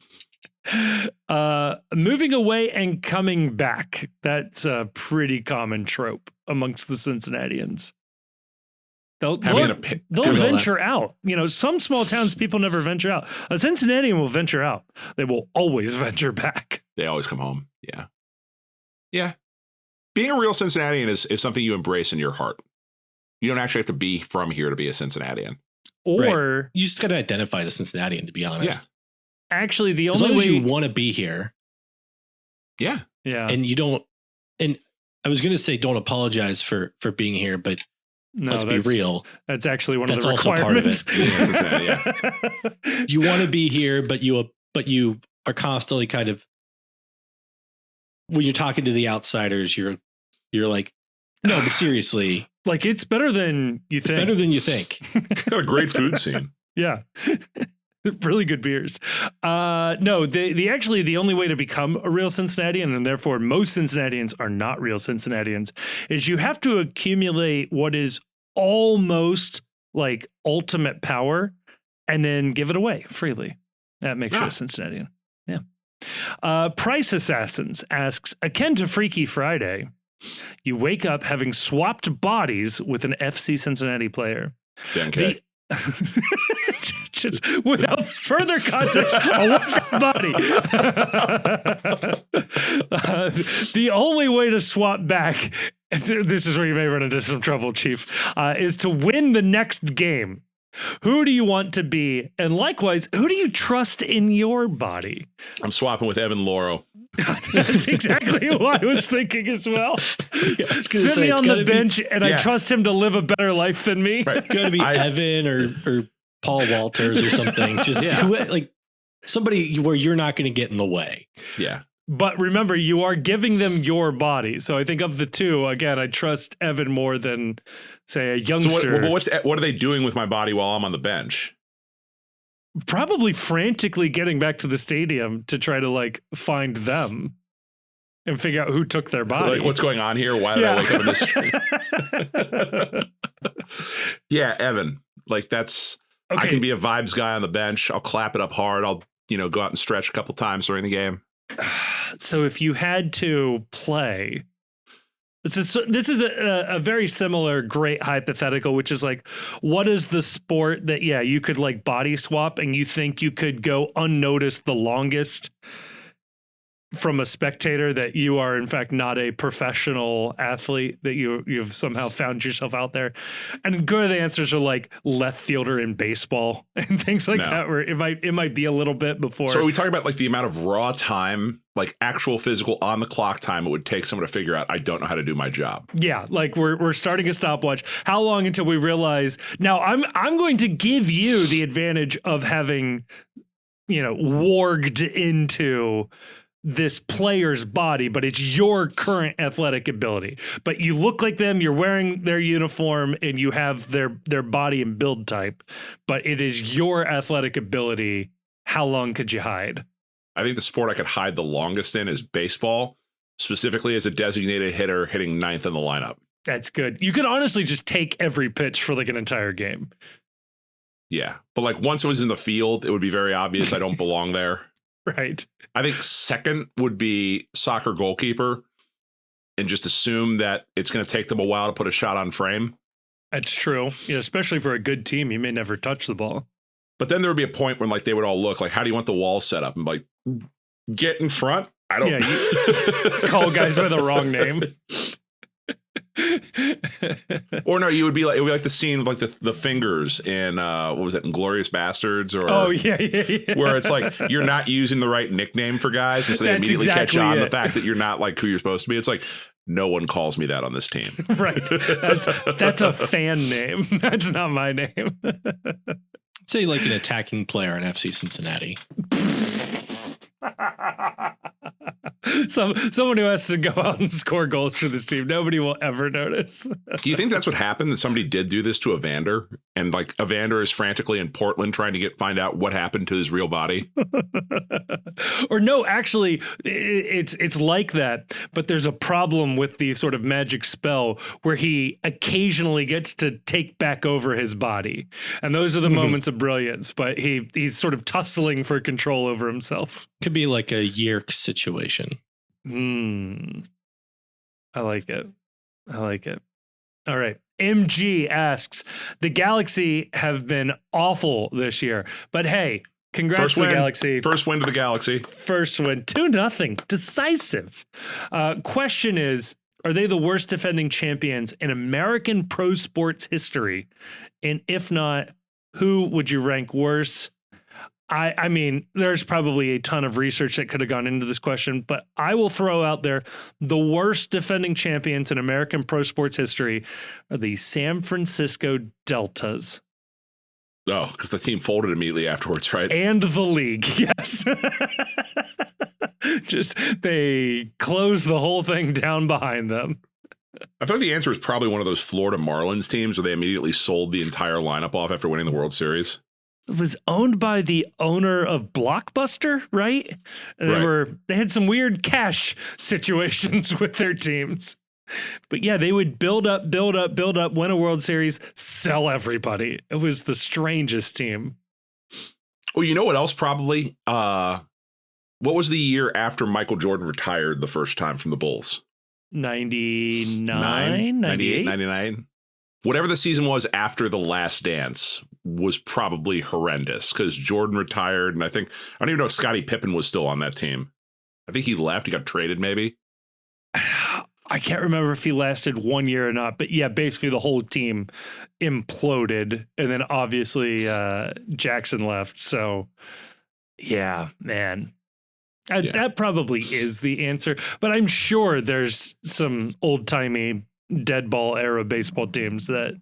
Moving away and coming back. That's a pretty common trope amongst the Cincinnatians. They'll venture out. You know, some small towns, people never venture out. A Cincinnatian will venture out. They will always venture back. They always come home. Yeah. Yeah. Being a real Cincinnatian is something you embrace in your heart. You don't actually have to be from here to be a Cincinnatian. Or you just got to identify the Cincinnatian, to be honest. Yeah. Actually, the as only long way as you want to be here. Yeah. Yeah. And you don't. And I was going to say, don't apologize for being here, but no, let's be real. That's actually one of the also requirements. Part of it. Yeah. You want to be here, but you are constantly kind of, when you're talking to the outsiders, you're like, no, but seriously, like it's better than you think. It's better than you think. Got a great food scene. Yeah. Really good beers. No, the only way to become a real Cincinnatian, and therefore most Cincinnatians are not real Cincinnatians, is you have to accumulate what is almost like ultimate power and then give it away freely. That makes you a Cincinnatian. Yeah. Price Assassins asks, akin to Freaky Friday, you wake up having swapped bodies with an FC Cincinnati player. Just without further context, I'll watch that body. The only way to swap back, this is where you may run into some trouble, Chief, is to win the next game. Who do you want to be? And likewise, who do you trust in your body? I'm swapping with Evan Lauro. That's exactly who I was thinking as well. Yeah, I was gonna Sit say, me it's on the gotta be- bench, and I trust him to live a better life than me. Right. Got to be Evan or Paul Walters or something. Just like somebody where you're not going to get in the way. Yeah. But remember, you are giving them your body. So I think of the two, again, I trust Evan more than, say, a youngster. So what are they doing with my body while I'm on the bench? Probably frantically getting back to the stadium to try to like find them and figure out who took their body. Like, what's going on here? Why did I wake up in this street? Yeah, Evan. Like, that's I can be a vibes guy on the bench. I'll clap it up hard. I'll go out and stretch a couple times during the game. So if you had to play, this is a very similar great hypothetical, which is like, what is the sport that you could like body swap and you think you could go unnoticed the longest from a spectator, that you are in fact not a professional athlete, that you've somehow found yourself out there? And good answers are like left fielder in baseball and things like that, where it might be a little bit before. So are we talking about like the amount of raw time, like actual physical on the clock time it would take someone to figure out I don't know how to do my job? Yeah, like we're starting a stopwatch. How long until we realize? Now I'm going to give you the advantage of having warged into this player's body, but it's your current athletic ability. But you look like them, you're wearing their uniform, and you have their body and build type, but it is your athletic ability. How long could you hide? I think the sport I could hide the longest in is baseball, specifically as a designated hitter hitting ninth in the lineup. That's good. You could honestly just take every pitch for like an entire game. Yeah. But like once it was in the field, it would be very obvious I don't belong there. Right. I think second would be soccer goalkeeper, and just assume that it's going to take them a while to put a shot on frame. That's true. Especially for a good team, you may never touch the ball. But then there would be a point when like they would all look like, how do you want the wall set up? And like, get in front. I don't you call guys by the wrong name. Or no, it would be like the scene of like the fingers in what was it, Inglourious Bastards, or where it's like you're not using the right nickname for guys, and so they immediately catch on the fact that you're not like who you're supposed to be. It's like, no one calls me that on this team. Right. That's a fan name. That's not my name. Say like an attacking player in FC Cincinnati. Someone who has to go out and score goals for this team. Nobody will ever notice. Do you think that's what happened? That somebody did do this to Evander, and like Evander is frantically in Portland trying to find out what happened to his real body? Or no, actually, it's like that. But there's a problem with the sort of magic spell where he occasionally gets to take back over his body, and those are the moments of brilliance. But he's sort of tussling for control over himself. Could be like a Yerk situation. I like it. All right. MG asks, the Galaxy have been awful this year, but hey, congrats to the Galaxy. First win to the Galaxy. First win, 2-0, decisive. Question is, are they the worst defending champions in American pro sports history? And if not, who would you rank worse? I mean, there's probably a ton of research that could have gone into this question, but I will throw out there the worst defending champions in American pro sports history are the San Francisco Deltas. Oh, because the team folded immediately afterwards, right? And the league, yes. Just they closed the whole thing down behind them. I thought the answer was probably one of those Florida Marlins teams where they immediately sold the entire lineup off after winning the World Series. It was owned by the owner of Blockbuster, right? And they had some weird cash situations with their teams. But yeah, they would build up, win a World Series, sell everybody. It was the strangest team. Well, you know what else probably? What was the year after Michael Jordan retired the first time from the Bulls? 99, 98? 99. Whatever the season was after The Last Dance was probably horrendous because Jordan retired. And I don't even know if Scottie Pippen was still on that team. I think he left. He got traded maybe. I can't remember if he lasted 1 year or not, but yeah, basically the whole team imploded. And then obviously Jackson left. So yeah, man. That probably is the answer, but I'm sure there's some old timey dead ball era baseball teams that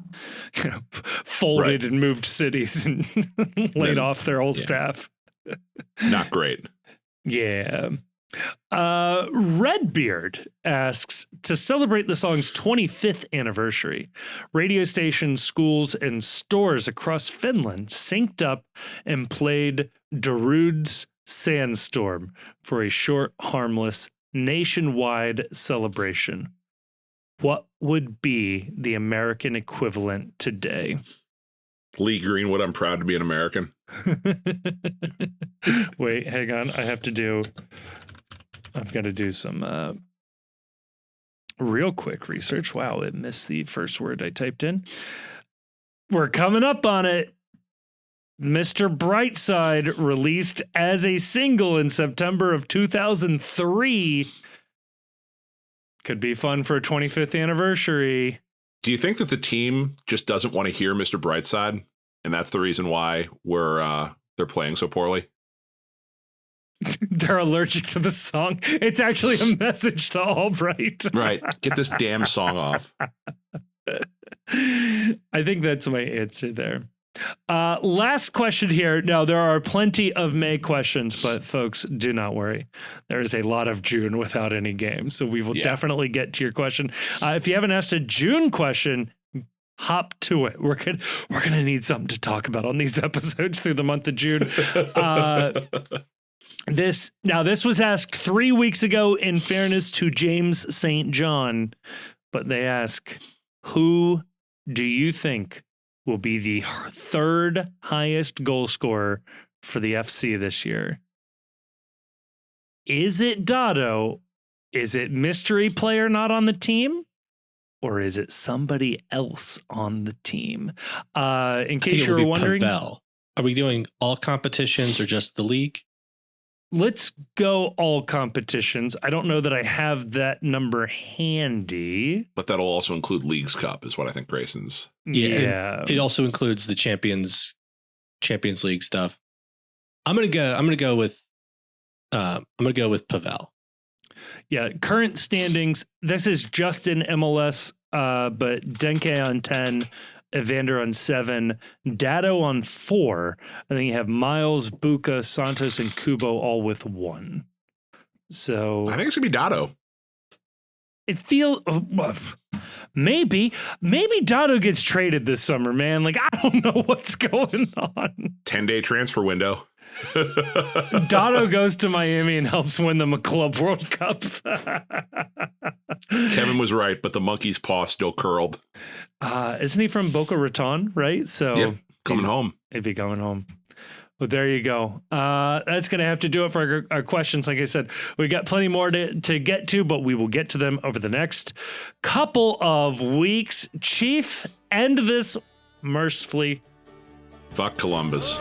folded and moved cities and laid off their whole staff. Not great. Yeah. Redbeard asks, to celebrate the song's 25th anniversary, radio stations, schools, and stores across Finland synced up and played Darude's Sandstorm for a short, harmless, nationwide celebration. What would be the American equivalent today? Lee Greenwood, I'm proud to be an American. Wait, hang on. I've got to do some real quick research. Wow, it missed the first word I typed in. We're coming up on it. Mr. Brightside, released as a single in September of 2003. Could be fun for a 25th anniversary. Do you think that the team just doesn't want to hear Mr. Brightside, and that's the reason why they're playing so poorly? They're allergic to the song. It's actually a message to Albright. Right. Get this damn song off. I think that's my answer there. Last question here. Now, there are plenty of May questions, but folks, do not worry. There is a lot of June without any games, so we will definitely get to your question. If you haven't asked a June question, hop to it. We're gonna need something to talk about on these episodes through the month of June. This was asked 3 weeks ago, in fairness to James St. John, but they ask, who do you think will be the third highest goal scorer for the FC this year? Is it Dotto? Is it mystery player not on the team? Or is it somebody else on the team? In case you were wondering, Pavel. Are we doing all competitions or just the league? Let's go all competitions. I don't know that I have that number handy. But that'll also include Leagues Cup, is what I think Grayson's. Yeah. It also includes the Champions League stuff. I'm gonna go with Pavel. Yeah, current standings. This is just in MLS, but Denke on 10, Evander on 7, Dado on 4, and then you have Miles, Buka, Santos, and Kubo all with 1. So I think it's gonna be Dado. It feels maybe Dado gets traded this summer, man. Like, I don't know what's going on. 10-day transfer window. Dotto goes to Miami and helps win them a Club World Cup. Kevin was right, but the monkey's paw still curled. Isn't he from Boca Raton, right? So yep, coming home. He'd be coming home. Well, there you go. That's going to have to do it for our questions. Like I said, we got plenty more to get to, but we will get to them over the next couple of weeks. Chief, end this mercifully. Fuck Columbus.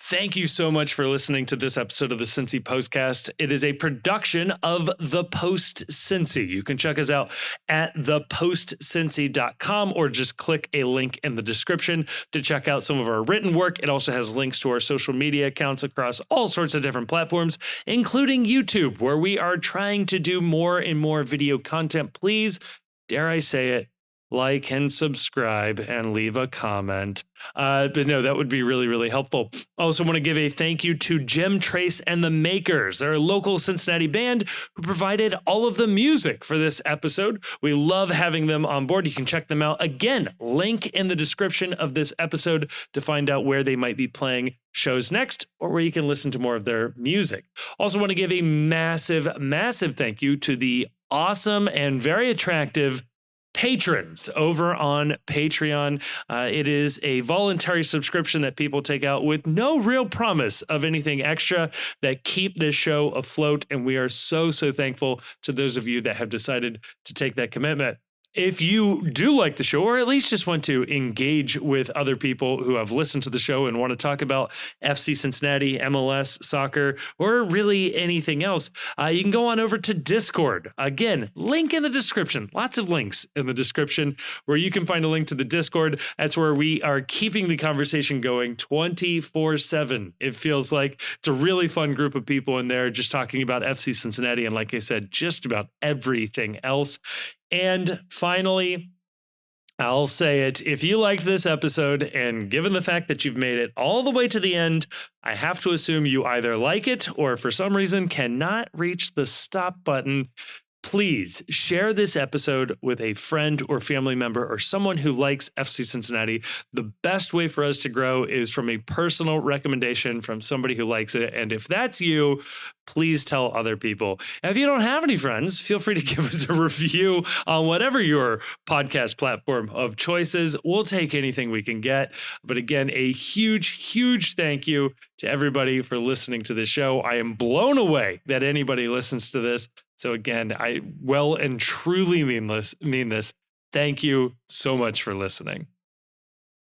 Thank you so much for listening to this episode of the Cincy Postcast. It is a production of The Post Cincy. You can check us out at thepostcincy.com or just click a link in the description to check out some of our written work. It also has links to our social media accounts across all sorts of different platforms, including YouTube, where we are trying to do more and more video content. Please, dare I say it, like and subscribe and leave a comment. But no, that would be really, really helpful. I also want to give a thank you to Jim Trace and the Makers. They're a local Cincinnati band who provided all of the music for this episode. We love having them on board. You can check them out. Again, link in the description of this episode to find out where they might be playing shows next or where you can listen to more of their music. Also want to give a massive, massive thank you to the awesome and very attractive patrons over on Patreon. It is a voluntary subscription that people take out with no real promise of anything extra that keep this show afloat. And we are so thankful to those of you that have decided to take that commitment. If you do like the show, or at least just want to engage with other people who have listened to the show and want to talk about FC Cincinnati, MLS, soccer, or really anything else, you can go on over to Discord. Again, link in the description. Lots of links in the description where you can find a link to the Discord. That's where we are keeping the conversation going 24/7. It feels like it's a really fun group of people in there just talking about FC Cincinnati. And like I said, just about everything else. And finally, I'll say it. If you liked this episode, and given the fact that you've made it all the way to the end, I have to assume you either like it or for some reason cannot reach the stop button. Please share this episode with a friend or family member or someone who likes FC Cincinnati. The best way for us to grow is from a personal recommendation from somebody who likes it. And if that's you, please tell other people. And if you don't have any friends, feel free to give us a review on whatever your podcast platform of choice is. We'll take anything we can get. But again, a huge thank you to everybody for listening to this show. I am blown away that anybody listens to this. So again, I well and truly mean this. Thank you so much for listening.